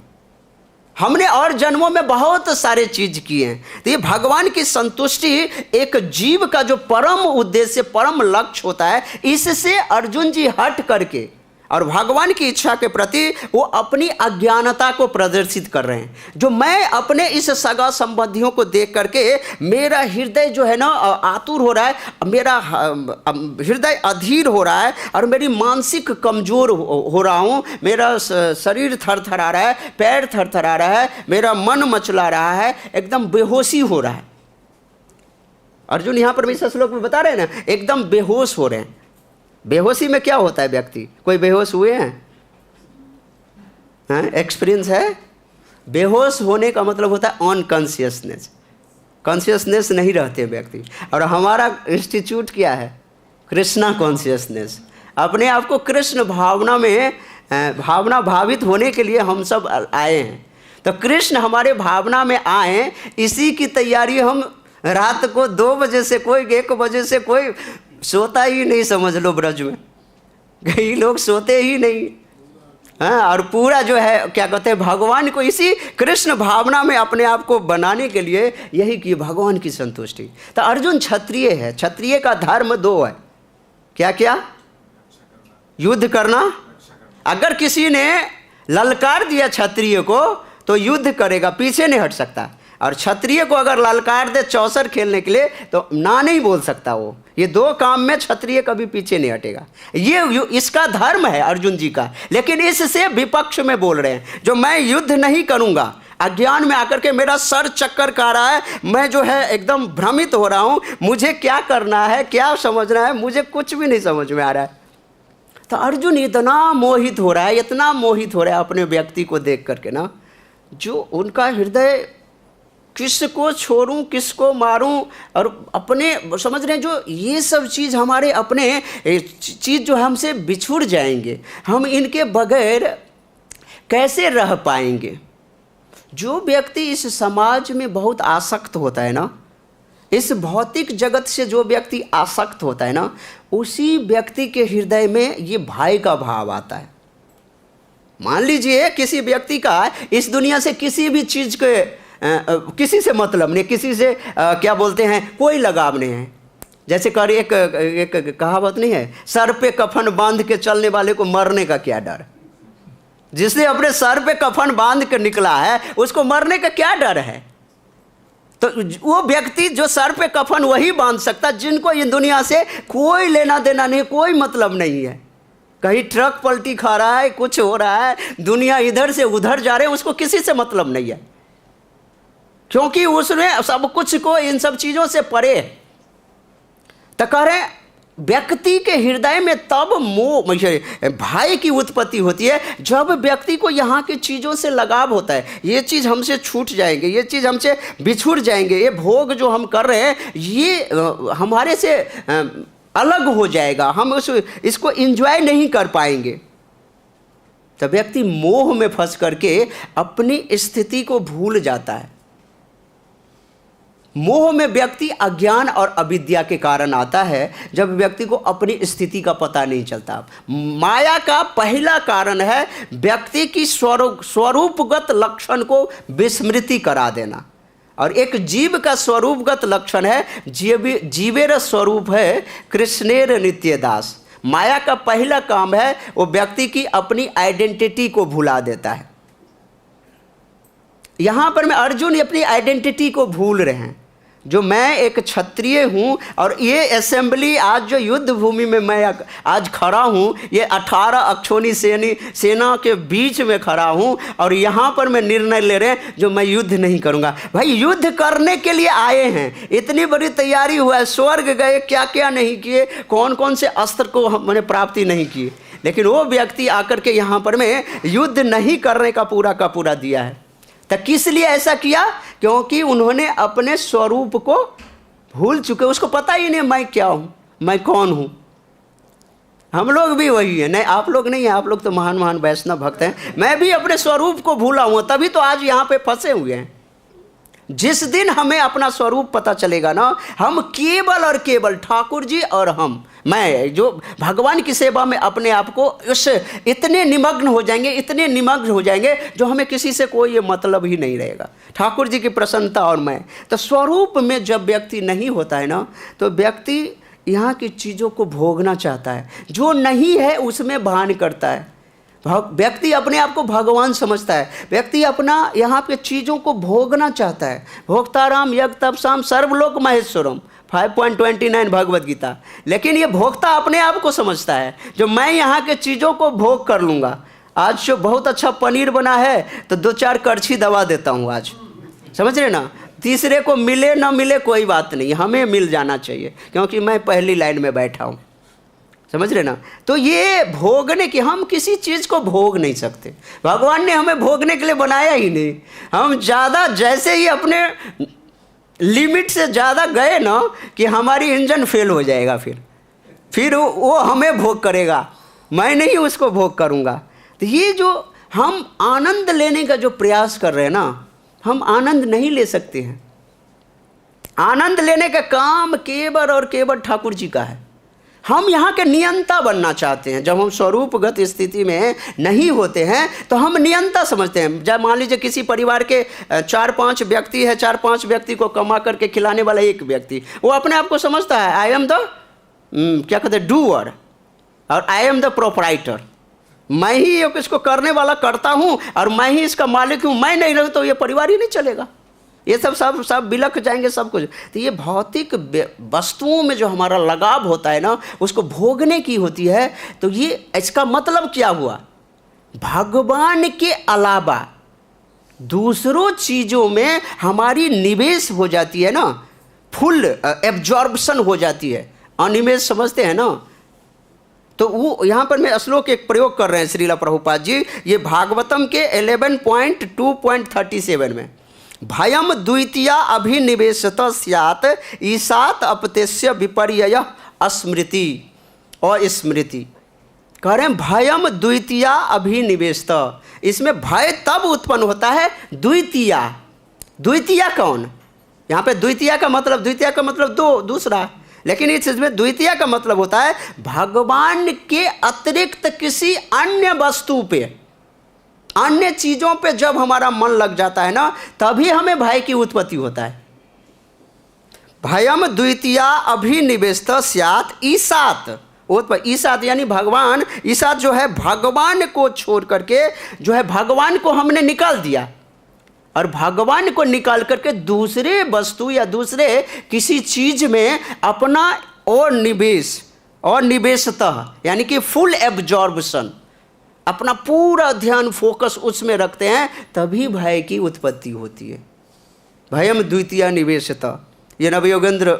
हमने और जन्मों में बहुत सारे चीज किए हैं। तो ये भगवान की संतुष्टि एक जीव का जो परम उद्देश्य, परम लक्ष्य होता है, इससे अर्जुन जी हट करके और भगवान की इच्छा के प्रति वो अपनी अज्ञानता को प्रदर्शित कर रहे हैं। जो मैं अपने इस सगा संबंधियों को देख करके मेरा हृदय जो है ना आतुर हो रहा है, मेरा हृदय अधीर हो रहा है, और मेरी मानसिक कमजोर हो रहा हूँ, मेरा शरीर थरथरा रहा है, पैर थरथरा रहा है, मेरा मन मचला रहा है, एकदम बेहोशी हो रहा है। अर्जुन यहाँ पर भी इस श्लोक में बता रहे हैं ना, एकदम बेहोश हो रहे हैं। बेहोशी में क्या होता है व्यक्ति? कोई बेहोश हुए हैं? एक्सपीरियंस है? बेहोश होने का मतलब होता है अनकॉन्शियसनेस। कॉन्शियसनेस नहीं रहते व्यक्ति। और हमारा इंस्टीट्यूट क्या है? कृष्णा कॉन्शियसनेस। अपने आप को कृष्ण भावना में भावना भावित होने के लिए हम सब आए हैं। तो कृष्ण हमारे भावना में आए, इसी की तैयारी हम रात को 2 बजे से, कोई 1 बजे से, कोई सोता ही नहीं, समझ लो ब्रज में कई लोग सोते ही नहीं। हाँ, और पूरा जो है क्या कहते हैं, भगवान को इसी कृष्ण भावना में अपने आप को बनाने के लिए यही कि भगवान की संतुष्टि। तो अर्जुन क्षत्रिय है। क्षत्रिय का धर्म 2 है। क्या क्या? युद्ध करना। अगर किसी ने ललकार दिया क्षत्रिय को तो युद्ध करेगा, पीछे नहीं हट सकता। और क्षत्रिय को अगर ललकार दे चौसर खेलने के लिए तो ना नहीं बोल सकता वो। ये 2 काम में क्षत्रिय कभी पीछे नहीं हटेगा। ये इसका धर्म है अर्जुन जी का। लेकिन इससे विपक्ष में बोल रहे हैं, जो मैं युद्ध नहीं करूंगा, अज्ञान में आकर के मेरा सर चक्कर खा रहा है, मैं जो है एकदम भ्रमित हो रहा हूं, मुझे क्या करना है, क्या समझना है, मुझे कुछ भी नहीं समझ में आ रहा है। तो अर्जुन इतना मोहित हो रहा है, इतना मोहित हो रहा है अपने व्यक्ति को देख करके ना, जो उनका हृदय किसको छोड़ूं, किसको मारूं, और अपने समझ रहे हैं जो ये सब चीज़ हमारे अपने चीज़ जो हमसे बिछुड़ जाएंगे, हम इनके बगैर कैसे रह पाएंगे। जो व्यक्ति इस समाज में बहुत आसक्त होता है ना, इस भौतिक जगत से जो व्यक्ति आसक्त होता है ना, उसी व्यक्ति के हृदय में ये भय का भाव आता है। मान लीजिए किसी व्यक्ति का इस दुनिया से किसी भी चीज़ के किसी से मतलब नहीं, किसी से क्या बोलते हैं, कोई लगाव नहीं है। जैसे कर एक कहावत नहीं है, सर पे कफन बांध के चलने वाले को मरने का क्या डर। जिसने अपने सर पे कफन बांध के निकला है उसको मरने का क्या डर है। तो वो व्यक्ति जो सर पे कफन वही बांध सकता जिनको ये दुनिया से कोई लेना देना नहीं, कोई मतलब नहीं है। कहीं ट्रक पलटी खा रहा है, कुछ हो रहा है, दुनिया इधर से उधर जा रहे हैं, उसको किसी से मतलब नहीं है, क्योंकि उसने सब कुछ को इन सब चीज़ों से परे। तो कह रहे व्यक्ति के हृदय में तब मोह भय की उत्पत्ति होती है जब व्यक्ति को यहाँ की चीज़ों से लगाव होता है। ये चीज़ हमसे छूट जाएंगे, ये चीज़ हमसे बिछुड़ जाएंगे, ये भोग जो हम कर रहे हैं ये हमारे से अलग हो जाएगा, हम इसको एंजॉय नहीं कर पाएंगे। तो व्यक्ति मोह में फंस करके अपनी स्थिति को भूल जाता है। मोह में व्यक्ति अज्ञान और अविद्या के कारण आता है, जब व्यक्ति को अपनी स्थिति का पता नहीं चलता। माया का पहला कारण है व्यक्ति की स्वरूपगत लक्षण को विस्मृति करा देना, और एक जीव का स्वरूपगत लक्षण है जीवेर स्वरूप है कृष्णेर नित्य दास। माया का पहला काम है वो व्यक्ति की अपनी आइडेंटिटी को भुला देता है। यहां पर मैं अर्जुन अपनी आइडेंटिटी को भूल रहे हैं, जो मैं एक क्षत्रिय हूं, और ये असेंबली आज जो युद्ध भूमि में मैं आज खड़ा हूं, ये 18 अक्षौणी सेना के बीच में खड़ा हूं, और यहां पर मैं निर्णय ले रहे हैं जो मैं युद्ध नहीं करूंगा। भाई युद्ध करने के लिए आए हैं, इतनी बड़ी तैयारी हुआ है, स्वर्ग गए, क्या क्या नहीं किए, कौन कौन से अस्त्र को हमने प्राप्ति नहीं की, लेकिन वो व्यक्ति आकर के यहाँ पर में युद्ध नहीं करने का पूरा दिया है। तो किस लिए ऐसा किया? क्योंकि उन्होंने अपने स्वरूप को भूल चुके, उसको पता ही नहीं मैं क्या हूँ, मैं कौन हूँ। हम लोग भी वही है, नहीं आप लोग नहीं हैं, आप लोग तो महान महान वैष्णव भक्त हैं। मैं भी अपने स्वरूप को भूला हूँ, तभी तो आज यहाँ पे फंसे हुए हैं। जिस दिन हमें अपना स्वरूप पता चलेगा ना, हम केवल और केवल ठाकुर जी और मैं जो भगवान की सेवा में अपने आप को उस इतने निमग्न हो जाएंगे, इतने निमग्न हो जाएंगे, जो हमें किसी से कोई ये मतलब ही नहीं रहेगा, ठाकुर जी की प्रसन्नता और मैं। तो स्वरूप में जब व्यक्ति नहीं होता है ना, तो व्यक्ति यहाँ की चीज़ों को भोगना चाहता है, जो नहीं है उसमें भान करता है। व्यक्ति अपने आप को भगवान समझता है, व्यक्ति अपना यहाँ पे चीज़ों को भोगना चाहता है। भोक्ताराम यज्ञ तपसाम सर्वलोक महेश्वरम 5.29 भगवत गीता। लेकिन ये भोक्ता अपने आप को समझता है, जो मैं यहाँ के चीज़ों को भोग कर लूँगा। आज जो बहुत अच्छा पनीर बना है तो 2-4 कड़छी दबा देता हूँ आज, समझ रहे ना। तीसरे को मिले ना मिले कोई बात नहीं, हमें मिल जाना चाहिए, क्योंकि मैं पहली लाइन में बैठा हूँ, समझ रहे ना। तो ये भोगने की, हम किसी चीज़ को भोग नहीं सकते, भगवान ने हमें भोगने के लिए बनाया ही नहीं। हम ज़्यादा जैसे ही अपने लिमिट से ज़्यादा गए ना कि हमारी इंजन फेल हो जाएगा, फिर वो हमें भोग करेगा, मैं नहीं उसको भोग करूँगा। तो ये जो हम आनंद लेने का जो प्रयास कर रहे हैं ना, हम आनंद नहीं ले सकते हैं। आनंद लेने का काम केवल और केवल ठाकुर जी का है। हम यहाँ के नियंता बनना चाहते हैं। जब हम स्वरूपगत स्थिति में नहीं होते हैं तो हम नियंता समझते हैं। जब मान लीजिए किसी परिवार के 4-5 व्यक्ति है, 4-5 व्यक्ति को कमा करके खिलाने वाला एक व्यक्ति, वो अपने आप को समझता है आई एम द क्या कहते हैं डूअर, और आई एम द प्रोपराइटर। मैं ही ये इसको करने वाला करता हूँ और मैं ही इसका मालिक हूँ, मैं नहीं रहूँ तो ये परिवार ही नहीं चलेगा, ये सब बिलख जाएंगे सब कुछ। तो ये भौतिक वस्तुओं में जो हमारा लगाव होता है ना, उसको भोगने की होती है। तो ये इसका मतलब क्या हुआ? भगवान के अलावा दूसरों चीज़ों में हमारी निवेश हो जाती है ना, फुल एब्जॉर्प्शन हो जाती है। अनिवेश समझते हैं ना। तो वो यहाँ पर मैं श्लोक एक प्रयोग कर रहे हैं श्रीला प्रभुपाद जी, ये भागवतम के 11.2.37 में। भयम द्वितीया अभिनिवेशत स्यात् ईसात अपतेस्य विपर्यय स्मृति और स्मृति। कह रहे हैं भयम द्वितीया अभिनिवेशत, इसमें भय तब उत्पन्न होता है द्वितीया। द्वितीया कौन? यहाँ पे द्वितीया का मतलब दो, दूसरा। लेकिन इस चीज़ द्वितीया का मतलब होता है भगवान के अतिरिक्त किसी अन्य वस्तु पे, अन्य चीज़ों पे जब हमारा मन लग जाता है ना, तभी हमें भय की उत्पत्ति होता है। भयम द्वितीया अभिनिवेशत स्यात् ईसात, ईसात यानी भगवान। ईसात जो है भगवान को छोड़ करके, जो है भगवान को हमने निकाल दिया, और भगवान को निकाल करके दूसरे वस्तु या दूसरे किसी चीज़ में अपना और निवेशतः यानी कि फुल एब्जॉर्प्शन, अपना पूरा ध्यान फोकस उसमें रखते हैं, तभी भय की उत्पत्ति होती है। भयम द्वितीय निवेशतः, ये नवयोगेंद्र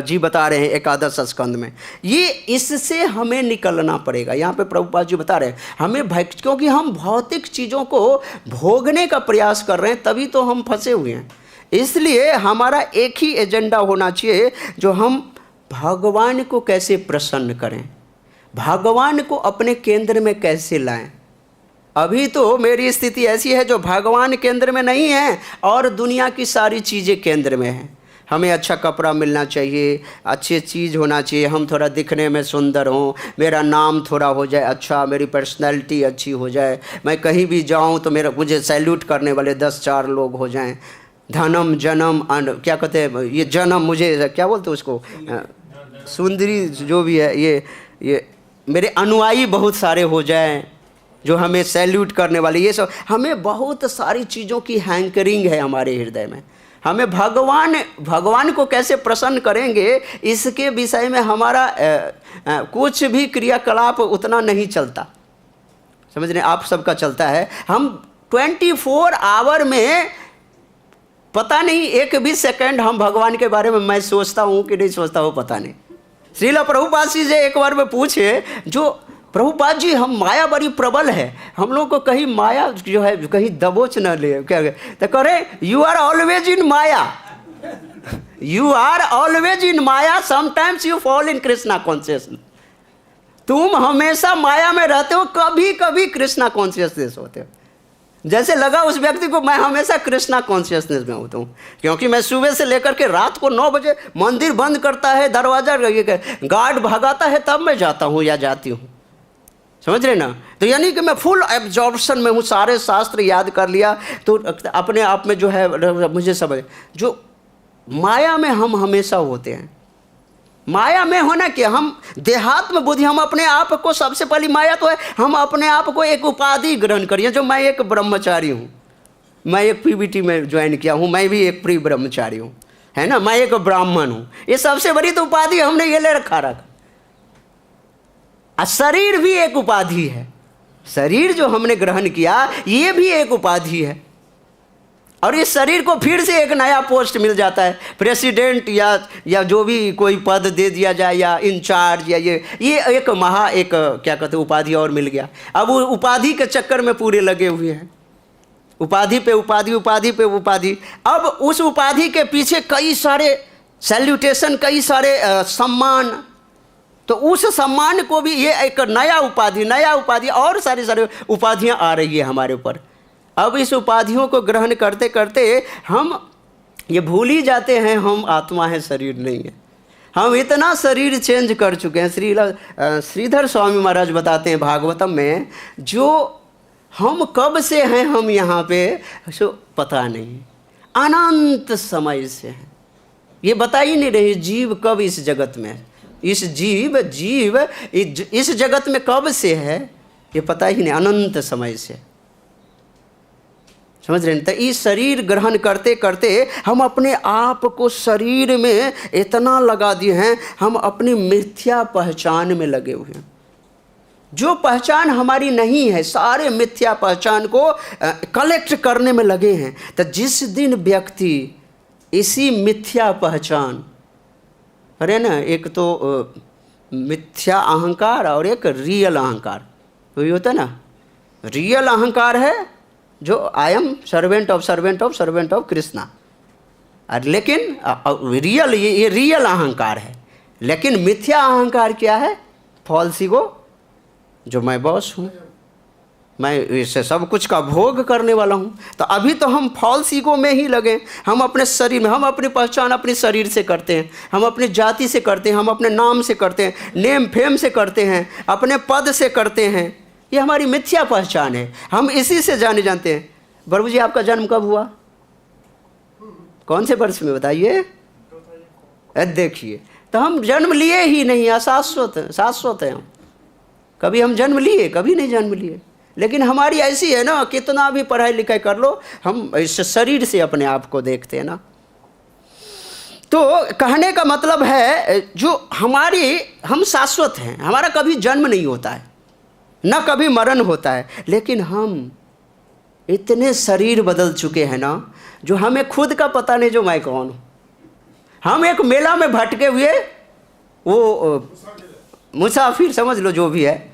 जी बता रहे हैं 11 स्कंद में। ये इससे हमें निकलना पड़ेगा। यहाँ पे प्रभुपाद जी बता रहे हैं हमें भय, क्योंकि हम भौतिक चीज़ों को भोगने का प्रयास कर रहे हैं, तभी तो हम फंसे हुए हैं। इसलिए हमारा एक ही एजेंडा होना चाहिए, जो हम भगवान को कैसे प्रसन्न करें, भगवान को अपने केंद्र में कैसे लाएं। अभी तो मेरी स्थिति ऐसी है जो भगवान केंद्र में नहीं है और दुनिया की सारी चीज़ें केंद्र में हैं। हमें अच्छा कपड़ा मिलना चाहिए, अच्छी चीज़ होना चाहिए, हम थोड़ा दिखने में सुंदर हों, मेरा नाम थोड़ा हो जाए अच्छा, मेरी पर्सनैलिटी अच्छी हो जाए, मैं कहीं भी जाऊं तो मुझे सैल्यूट करने वाले 10-4 लोग हो जाएं। धनम जन्म क्या कहते हैं, ये जन्म मुझे क्या बोलते हैं उसको, सुंदरी जो भी है, ये मेरे अनुयायी बहुत सारे हो जाएं जो हमें सैल्यूट करने वाले। ये सब हमें बहुत सारी चीज़ों की हैंकरिंग है हमारे हृदय में। हमें भगवान को कैसे प्रसन्न करेंगे, इसके विषय में हमारा कुछ भी क्रियाकलाप उतना नहीं चलता, समझ रहे? आप सबका चलता है। हम 24 आवर में पता नहीं एक भी सेकंड हम भगवान के बारे में मैं सोचता हूँ कि नहीं सोचता हूँ, पता नहीं। श्रीला प्रभुपाद जी से एक बार में पूछे, जो प्रभुपाद जी हम माया बड़ी प्रबल है, हम लोग को कहीं माया जो है कहीं दबोच न ले, क्या तो करे you are always in maya, you are always in maya, sometimes you fall in Krishna consciousness. तुम हमेशा माया में रहते हो, कभी कभी कृष्णा कॉन्शियसनेस होते हो। जैसे लगा उस व्यक्ति को मैं हमेशा कृष्णा कॉन्शियसनेस में होता हूँ, क्योंकि मैं सुबह से लेकर के रात को 9 बजे मंदिर बंद करता है, दरवाजा गार्ड भगाता है, तब मैं जाता हूँ या जाती हूँ, समझ रहे ना। तो यानी कि मैं फुल एब्जॉर्प्शन में हूँ, सारे शास्त्र याद कर लिया, तो अपने आप में जो है मुझे समझ, जो माया में हम हमेशा होते हैं। माया में होना कि हम देहात्म बुद्धि, हम अपने आप को, सबसे पहली माया तो है हम अपने आप को एक उपाधि ग्रहण करिए, जो मैं एक ब्रह्मचारी हूँ, मैं एक पीबीटी में ज्वाइन किया हूँ, मैं भी एक प्री ब्रह्मचारी हूँ, है ना, मैं एक ब्राह्मण हूँ। ये सबसे बड़ी तो उपाधि हमने ये ले रखा। शरीर भी एक उपाधि है, शरीर जो हमने ग्रहण किया ये भी एक उपाधि है, और इस शरीर को फिर से एक नया पोस्ट मिल जाता है, प्रेसिडेंट या जो भी कोई पद दे दिया जाए, या इंचार्ज, या ये एक क्या कहते हैं उपाधि और मिल गया। अब वो उपाधि के चक्कर में पूरे लगे हुए हैं, उपाधि पे उपाधि, उपाधि पे उपाधि। अब उस उपाधि के पीछे कई सारे सैल्यूटेशन, कई सारे सम्मान, तो उस सम्मान को भी ये एक नया उपाधि और सारी उपाधियाँ आ रही है हमारे ऊपर। अब इस उपाधियों को ग्रहण करते करते हम ये भूल ही जाते हैं हम आत्मा है, शरीर नहीं है। हम इतना शरीर चेंज कर चुके हैं। श्रीधर स्वामी महाराज बताते हैं भागवतम में, जो हम कब से हैं हम यहाँ पे सो पता नहीं, अनंत समय से हैं, ये बता ही नहीं रहे जीव कब इस जगत में है, इस जीव इस जगत में कब से है ये पता ही नहीं, अनंत समय से, समझ रहे हैं। तो इस शरीर ग्रहण करते करते हम अपने आप को शरीर में इतना लगा दिए हैं, हम अपनी मिथ्या पहचान में लगे हुए हैं, जो पहचान हमारी नहीं है, सारे मिथ्या पहचान को कलेक्ट करने में लगे हैं। तो जिस दिन व्यक्ति इसी मिथ्या पहचान, अरे ना, एक तो मिथ्या अहंकार और एक रियल अहंकार, वही होता है ना। रियल अहंकार है जो I am servant of Krishna, और लेकिन रियल ये रियल अहंकार है। लेकिन मिथ्या अहंकार क्या है? फॉल्स ईगो, जो मैं बॉस हूँ, मैं इससे सब कुछ का भोग करने वाला हूँ। तो अभी तो हम फॉल्स ईगो में ही लगे, हम अपने शरीर में, हम अपनी पहचान अपने शरीर से करते हैं, हम अपनी जाति से करते हैं, हम अपने नाम से करते हैं, नेम फेम से करते हैं, अपने पद से करते हैं। ये हमारी मिथ्या पहचान है, हम इसी से जाने जानते हैं। प्रभु जी आपका जन्म कब हुआ? कौन से वर्ष में बताइए? देखिए, तो हम जन्म लिए ही नहीं, शाश्वत है हम। कभी हम जन्म लिए? कभी नहीं जन्म लिए। लेकिन हमारी ऐसी है ना, कितना भी पढ़ाई लिखाई कर लो, हम इस शरीर से अपने आप को देखते हैं ना। तो कहने का मतलब है जो हम शाश्वत हैं, हमारा कभी जन्म नहीं होता है, न कभी मरण होता है। लेकिन हम इतने शरीर बदल चुके हैं ना, जो हमें खुद का पता नहीं जो मैं कौन हूँ। हम एक मेला में भटके हुए वो मुसाफिर समझ लो, जो भी है,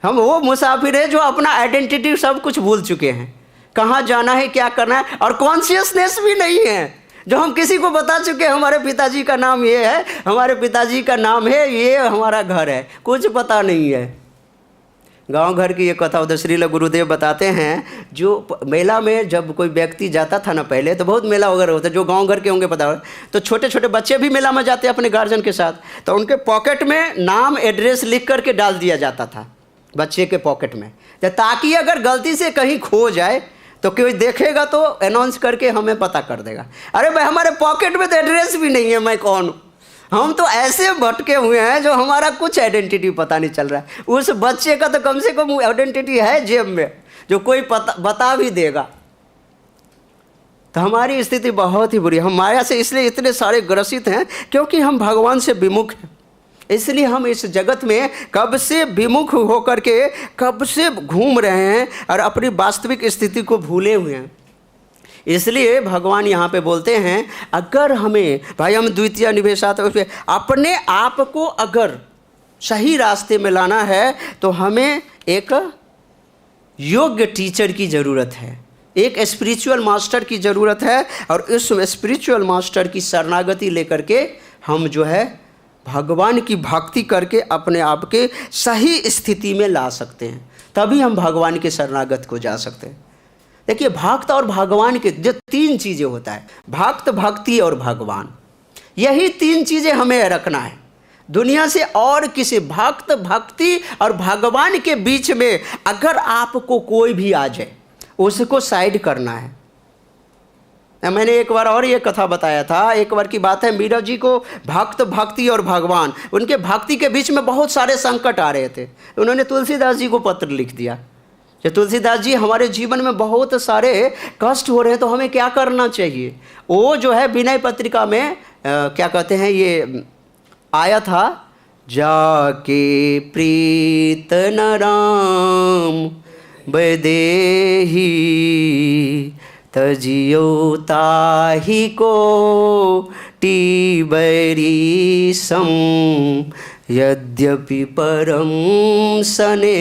हम वो मुसाफिर है जो अपना आइडेंटिटी सब कुछ भूल चुके हैं, कहाँ जाना है, क्या करना है, और कॉन्शियसनेस भी नहीं है। जो हम किसी को बता चुके हैं, हमारे पिताजी का नाम ये है, हमारे पिताजी का नाम है ये, हमारा घर है, कुछ पता नहीं है। गांव घर की ये कथा उधर श्रील गुरुदेव बताते हैं, जो मेला में जब कोई व्यक्ति जाता था ना, पहले तो बहुत मेला वगैरह होता, जो गांव घर के होंगे पता हो, तो छोटे छोटे बच्चे भी मेला में जाते अपने गार्जियन के साथ, तो उनके पॉकेट में नाम एड्रेस लिख करके डाल दिया जाता था बच्चे के पॉकेट में, ताकि अगर गलती से कहीं खो जाए तो कोई देखेगा तो अनाउंस करके हमें पता कर देगा। अरे भाई, हमारे पॉकेट में तो एड्रेस भी नहीं है, मैं कौन हूँ। हम तो ऐसे भटके हुए हैं जो हमारा कुछ आइडेंटिटी पता नहीं चल रहा है। उस बच्चे का तो कम से कम आइडेंटिटी है जेब में, जो कोई बता भी देगा। तो हमारी स्थिति बहुत ही बुरी है। हम माया से इसलिए इतने सारे ग्रसित हैं क्योंकि हम भगवान से विमुख हैं। इसलिए हम इस जगत में कब से विमुख होकर के कब से घूम रहे हैं और अपनी वास्तविक स्थिति को भूले हुए हैं। इसलिए भगवान यहाँ पे बोलते हैं, अगर हमें भाई हम द्वितीय निवेशात अपने आप को अगर सही रास्ते में लाना है तो हमें एक योग्य टीचर की ज़रूरत है, एक स्पिरिचुअल मास्टर की ज़रूरत है। और उस स्पिरिचुअल मास्टर की शरणागति लेकर के हम जो है भगवान की भक्ति करके अपने आप के सही स्थिति में ला सकते हैं, तभी हम भगवान के शरणागत को जा सकते हैं। देखिए, भक्त और भगवान के जो 3 चीज़ें होता है, भक्त, भक्ति और भगवान, यही 3 चीज़ें हमें रखना है। दुनिया से और किसी भक्त, भक्ति और भगवान के बीच में अगर आपको कोई भी आ जाए, उसको साइड करना है। मैंने एक बार और ये कथा बताया था, एक बार की बात है, मीरा जी को भक्त, भक्ति और भगवान, उनके भक्ति के बीच में बहुत सारे संकट आ रहे थे। उन्होंने तुलसीदास जी को पत्र लिख दिया कि तुलसीदास जी, हमारे जीवन में बहुत सारे कष्ट हो रहे हैं, तो हमें क्या करना चाहिए। वो जो है विनय पत्रिका में क्या कहते हैं, ये आया था, जाके प्रीत न राम बदेही तजियो ताहि को टीबरी सम यद्यपि परम सने।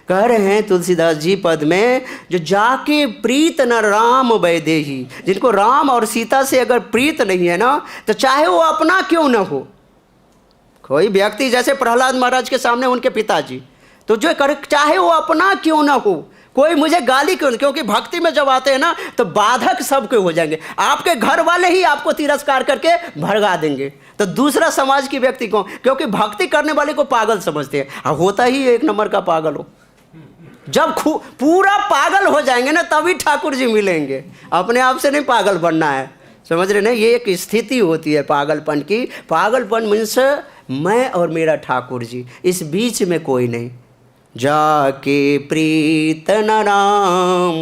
कह रहे हैं तुलसीदास जी पद में, जो जाके प्रीत न राम वैदेही, जिनको राम और सीता से अगर प्रीत नहीं है ना, तो चाहे वो अपना क्यों न हो, कोई व्यक्ति जैसे प्रहलाद महाराज के सामने उनके पिताजी, तो जो कर चाहे वो अपना क्यों ना हो, कोई मुझे गाली क्यों, क्योंकि भक्ति में जब आते हैं ना तो बाधक सबके हो जाएंगे, आपके घर वाले ही आपको तिरस्कार करके भगा देंगे, तो दूसरा समाज की व्यक्ति को, क्योंकि भक्ति करने वाले को पागल समझते हैं। होता ही एक नंबर का पागल हो, जब पूरा पागल हो जाएंगे ना तभी ठाकुर जी मिलेंगे, अपने आप से नहीं पागल बनना है, समझ रहे ना। ये एक स्थिति होती है पागलपन की। पागलपन मीन्स मैं और मेरा ठाकुर जी, इस बीच में कोई नहीं। जाके प्रीत न राम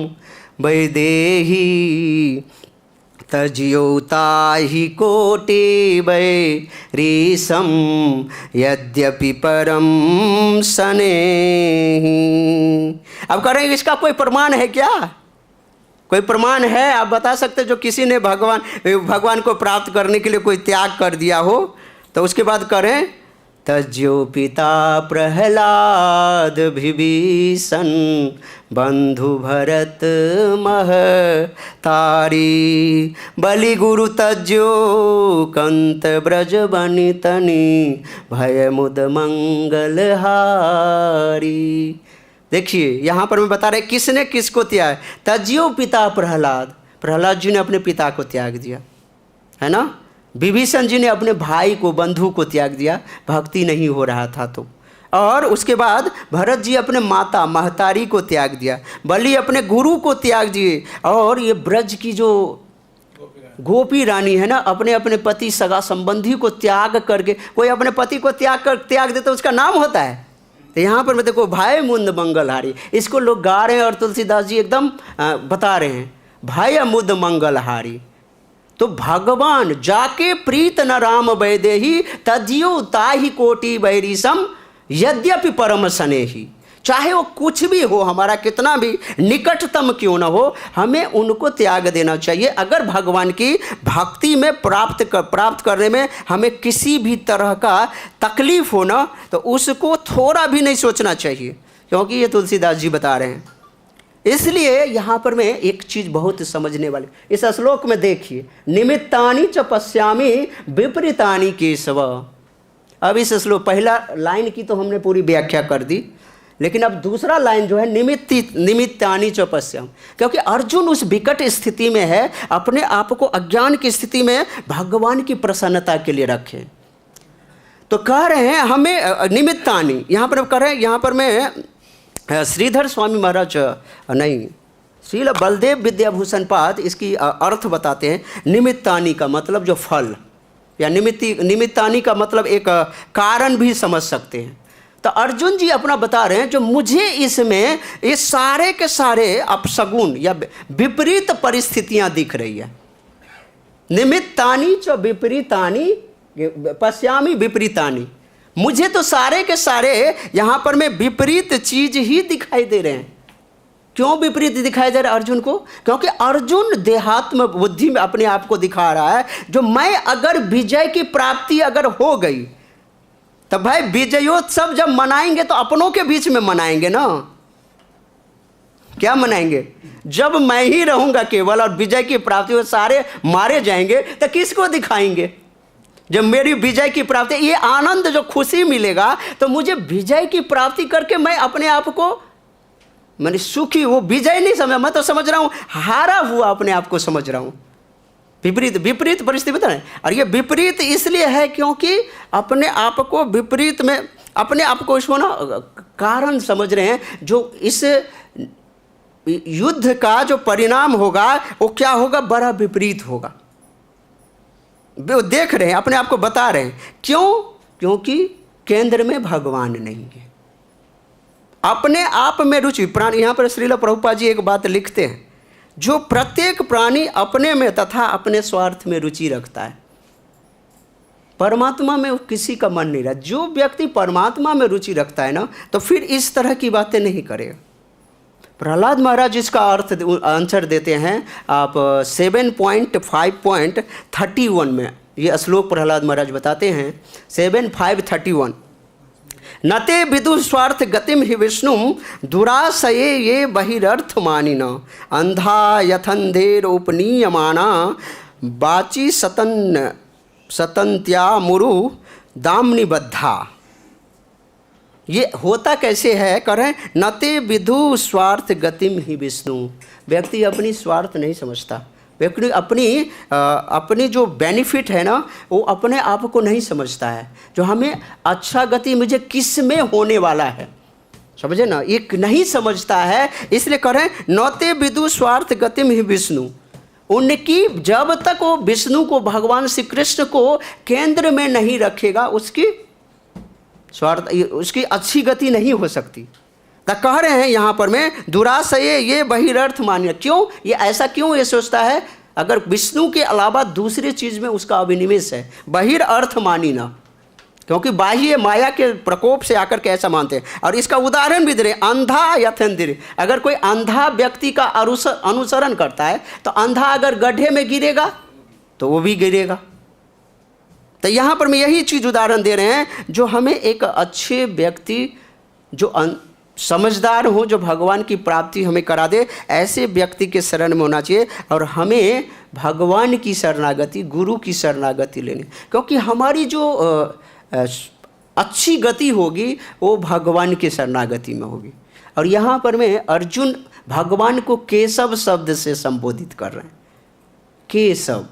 वैदेही तजियो ताहि कोटि वैरीसम यद्यपि परम सनेहि। अब कह रहे हैं इसका कोई प्रमाण है क्या, कोई प्रमाण है आप बता सकते जो किसी ने भगवान को प्राप्त करने के लिए कोई त्याग कर दिया हो, तो उसके बाद करें, तज्यो पिता प्रहलाद विभीषण बंधु भरत मह तारी बलि गुरु तज्यो कंत ब्रज बनि तनि भय मुद मंगल हारी। देखिए यहाँ पर मैं बता रहे किसने किसको त्याग, तज्यो पिता प्रहलाद, प्रहलाद जी ने अपने पिता को त्याग दिया है ना, विभीषण जी ने अपने भाई को, बंधु को त्याग दिया, भक्ति नहीं हो रहा था तो, और उसके बाद भरत जी अपने माता महतारी को त्याग दिया, बलि अपने गुरु को त्याग दिए, और ये ब्रज की जो गोपी रानी है ना, अपने अपने पति सगा संबंधी को त्याग करके, कोई अपने पति को त्याग दे तो उसका नाम होता है। तो यहाँ पर मैं देखो भाई मुद मंगलहारी, इसको लोग गा रहे हैं और तुलसीदास जी एकदम बता रहे हैं, भाई मुद मंगलहारी। तो भगवान जाके प्रीत न राम वैदेही तजियो ताहि कोटि वैरीसम यद्यपि परम सनेही। चाहे वो कुछ भी हो, हमारा कितना भी निकटतम क्यों ना हो, हमें उनको त्याग देना चाहिए। अगर भगवान की भक्ति में प्राप्त करने में हमें किसी भी तरह का तकलीफ हो ना, तो उसको थोड़ा भी नहीं सोचना चाहिए, क्योंकि ये तुलसीदास जी बता रहे हैं। इसलिए यहाँ पर मैं एक चीज़ बहुत समझने वाली, इस श्लोक में देखिए, निमित्तानि च पश्यामि विपरीतानि केशव। अब इस श्लोक पहला लाइन की तो हमने पूरी व्याख्या कर दी, लेकिन अब दूसरा लाइन जो है निमित्तानि च पश्यामि, क्योंकि अर्जुन उस विकट स्थिति में है, अपने आप को अज्ञान की स्थिति में भगवान की प्रसन्नता के लिए रखें। तो कह रहे हैं हमें निमित्तानि, यहाँ पर कह रहे हैं, यहाँ पर मैं श्रीधर स्वामी महाराज नहीं, श्रील बलदेव विद्याभूषण पाद इसकी अर्थ बताते हैं। निमित्तानि का मतलब जो फल, या निमित्तानि का मतलब एक कारण भी समझ सकते हैं। तो अर्जुन जी अपना बता रहे हैं, जो मुझे इसमें ये सारे के सारे अपशगुन या विपरीत परिस्थितियां दिख रही है। निमित्तानि च विपरीतानि पश्यामि विपरीतानि, मुझे तो सारे के सारे यहाँ पर में विपरीत चीज ही दिखाई दे रहे हैं। क्यों विपरीत दिखाई दे रहा है अर्जुन को? क्योंकि अर्जुन देहात्म बुद्धि में अपने आप को दिखा रहा है, जो मैं अगर विजय की प्राप्ति अगर हो गई तब भाई विजयोत्सव जब मनाएंगे तो अपनों के बीच में मनाएंगे ना। क्या मनाएंगे? जब मैं ही रहूंगा केवल और विजय की प्राप्ति हो, सारे मारे जाएंगे, तो किसको दिखाएंगे? जब मेरी विजय की प्राप्ति, ये आनंद जो खुशी मिलेगा, तो मुझे विजय की प्राप्ति करके मैं अपने आप को मैंने सुखी, वो विजय नहीं समझ, मैं तो समझ रहा हूँ हारा हुआ अपने आप को समझ रहा हूँ। विपरीत परिस्थिति बता रहे हैं। और ये विपरीत इसलिए है क्योंकि अपने आप को विपरीत में, अपने आप को इसको ना कारण समझ रहे हैं। जो इस युद्ध का जो परिणाम होगा वो क्या होगा? बड़ा विपरीत होगा। वो देख रहे हैं, अपने आप को बता रहे हैं। क्यों? क्योंकि केंद्र में भगवान नहीं है, अपने आप में रुचि। प्राणी, यहाँ पर श्रील प्रभुपाद जी एक बात लिखते हैं, जो प्रत्येक प्राणी अपने में तथा अपने स्वार्थ में रुचि रखता है, परमात्मा में किसी का मन नहीं रहा। जो व्यक्ति परमात्मा में रुचि रखता है ना, तो फिर इस तरह की बातें नहीं करेगा। प्रहलाद महाराज इसका आंसर देते हैं आप 7.5.31 में। ये श्लोक प्रहलाद महाराज बताते हैं 7.5.31। नते विदु स्वार्थ गतिम ही विष्णु दुराशये ये बहिरर्थ मानिन अंधा यथंधेर उपनीयमाना बाची सतंत्या मुरु दामनिबद्धा। ये होता कैसे है? करें नते विदु स्वार्थ गतिम ही विष्णु। व्यक्ति अपनी स्वार्थ नहीं समझता, व्यक्ति अपनी जो बेनिफिट है ना, वो अपने आप को नहीं समझता है। जो हमें अच्छा गति मुझे किस में होने वाला है, समझे ना, ये नहीं समझता है। इसलिए करें नौते विदु स्वार्थ गतिम ही विष्णु। उनकी जब तक वो विष्णु को, भगवान श्री कृष्ण को केंद्र में नहीं रखेगा, उसकी स्वार्थ, उसकी अच्छी गति नहीं हो सकती। तो कह रहे हैं यहाँ पर मैं दुराशय ये बहिरर्थ मान्य। क्यों ये ऐसा क्यों ये सोचता है? अगर विष्णु के अलावा दूसरी चीज में उसका अभिनिवेश है, बहिर्थ मानी ना, क्योंकि बाह्य माया के प्रकोप से आकर के ऐसा मानते हैं। और इसका उदाहरण भी दे रहे, अंधा यथेंद्र। अगर कोई अंधा व्यक्ति का अनुसरण करता है, तो अंधा अगर गड्ढे में गिरेगा तो वो भी गिरेगा। तो यहाँ पर मैं यही चीज़ उदाहरण दे रहे हैं, जो हमें एक अच्छे व्यक्ति, जो समझदार हो, जो भगवान की प्राप्ति हमें करा दे, ऐसे व्यक्ति के शरण में होना चाहिए। और हमें भगवान की शरणागति, गुरु की शरणागति लेनी, क्योंकि हमारी जो अच्छी गति होगी वो भगवान की शरणागति में होगी। और यहाँ पर मैं अर्जुन भगवान को केशव शब्द से संबोधित कर रहे हैं। केशव,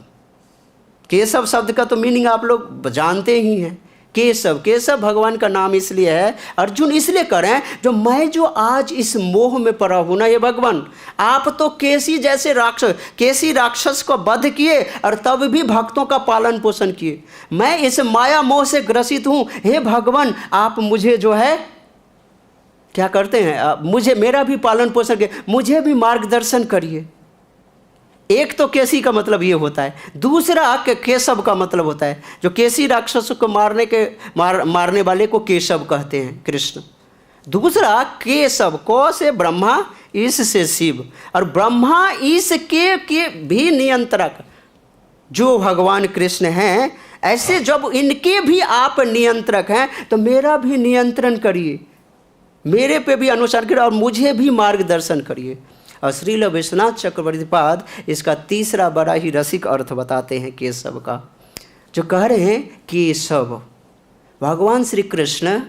केशव शब्द का तो मीनिंग आप लोग जानते ही हैं। केशव, केशव भगवान का नाम इसलिए है, अर्जुन इसलिए करें, जो मैं जो आज इस मोह में पड़ा हूं ना, ये भगवान आप तो केसी जैसे राक्षस, केसी राक्षस को वध किए और तब भी भक्तों का पालन पोषण किए। मैं इस माया मोह से ग्रसित हूं, हे भगवान आप मुझे जो है क्या करते हैं, मुझे मेरा भी पालन पोषण किए, मुझे भी मार्गदर्शन करिए। एक तो केसी का मतलब ये होता है, दूसरा केशव का मतलब होता है, जो केसी राक्षस को मारने वाले को केशव कहते हैं कृष्ण। दूसरा केशव, को से ब्रह्मा, ईश से शिव, और ब्रह्मा ईश के भी नियंत्रक जो भगवान कृष्ण हैं, ऐसे जब इनके भी आप नियंत्रक हैं, तो मेरा भी नियंत्रण करिए, मेरे पे भी अनुसरण करिए और मुझे भी मार्गदर्शन करिए। और श्रील विश्वनाथ चक्रवर्ती पाद इसका तीसरा बड़ा ही रसिक अर्थ बताते हैं केशव का, जो कह रहे हैं केशव, भगवान श्री कृष्ण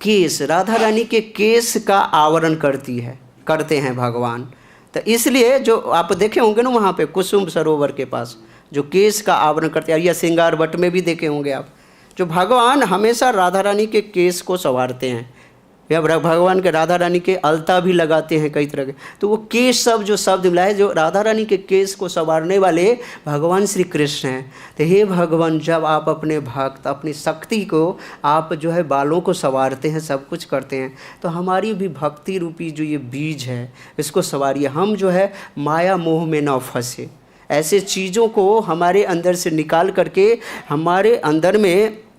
केश, राधा रानी के केश का आवरण करते हैं भगवान। तो इसलिए जो आप देखे होंगे ना वहाँ पे कुसुम सरोवर के पास जो केश का आवरण करते हैं, या श्रृंगार वट में भी देखे होंगे आप, जो भगवान हमेशा राधा रानी के केश को संवारते हैं, या भगवान के राधा रानी के अलता भी लगाते हैं कई तरह के। तो वो केशव जो शब्द मिला है, जो राधा रानी के केश को संवारने वाले भगवान श्री कृष्ण हैं। तो हे भगवान, जब आप अपने भक्त, अपनी शक्ति को आप जो है बालों को संवारते हैं, सब कुछ करते हैं, तो हमारी भी भक्ति रूपी जो ये बीज है इसको संवारिए। हम जो है माया मोह में न फंसे, ऐसे चीज़ों को हमारे अंदर से निकाल करके हमारे अंदर में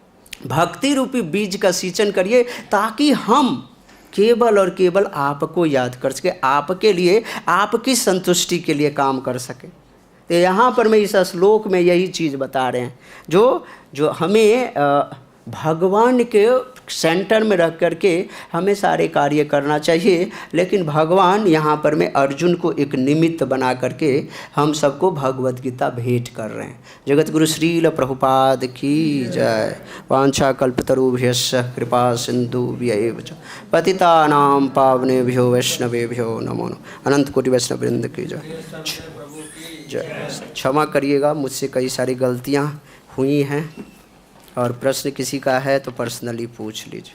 भक्ति रूपी बीज का सिंचन करिए, ताकि हम केवल और केवल आपको याद कर सके, आपके लिए, आपकी संतुष्टि के लिए काम कर सके। तो यहाँ पर मैं इस श्लोक में यही चीज़ बता रहे हैं, जो हमें भगवान के सेंटर में रख करके हमें सारे कार्य करना चाहिए। लेकिन भगवान यहाँ पर में अर्जुन को एक निमित्त बना करके हम सबको भगवद गीता भेंट कर रहे हैं। जगत गुरु श्रील प्रभुपाद की जय। वांछा कल्पतरुभ्यश्च कृपा सिंधुभ्यैव च पतितानां पावनेभ्यो वैष्णवेभ्यो नमो नमः। अनंत कोटि वैष्णव वृंद की जय। जय। क्षमा करिएगा, मुझसे कई सारी गलतियाँ हुई हैं और प्रश्न किसी का है तो पर्सनली पूछ लीजिए।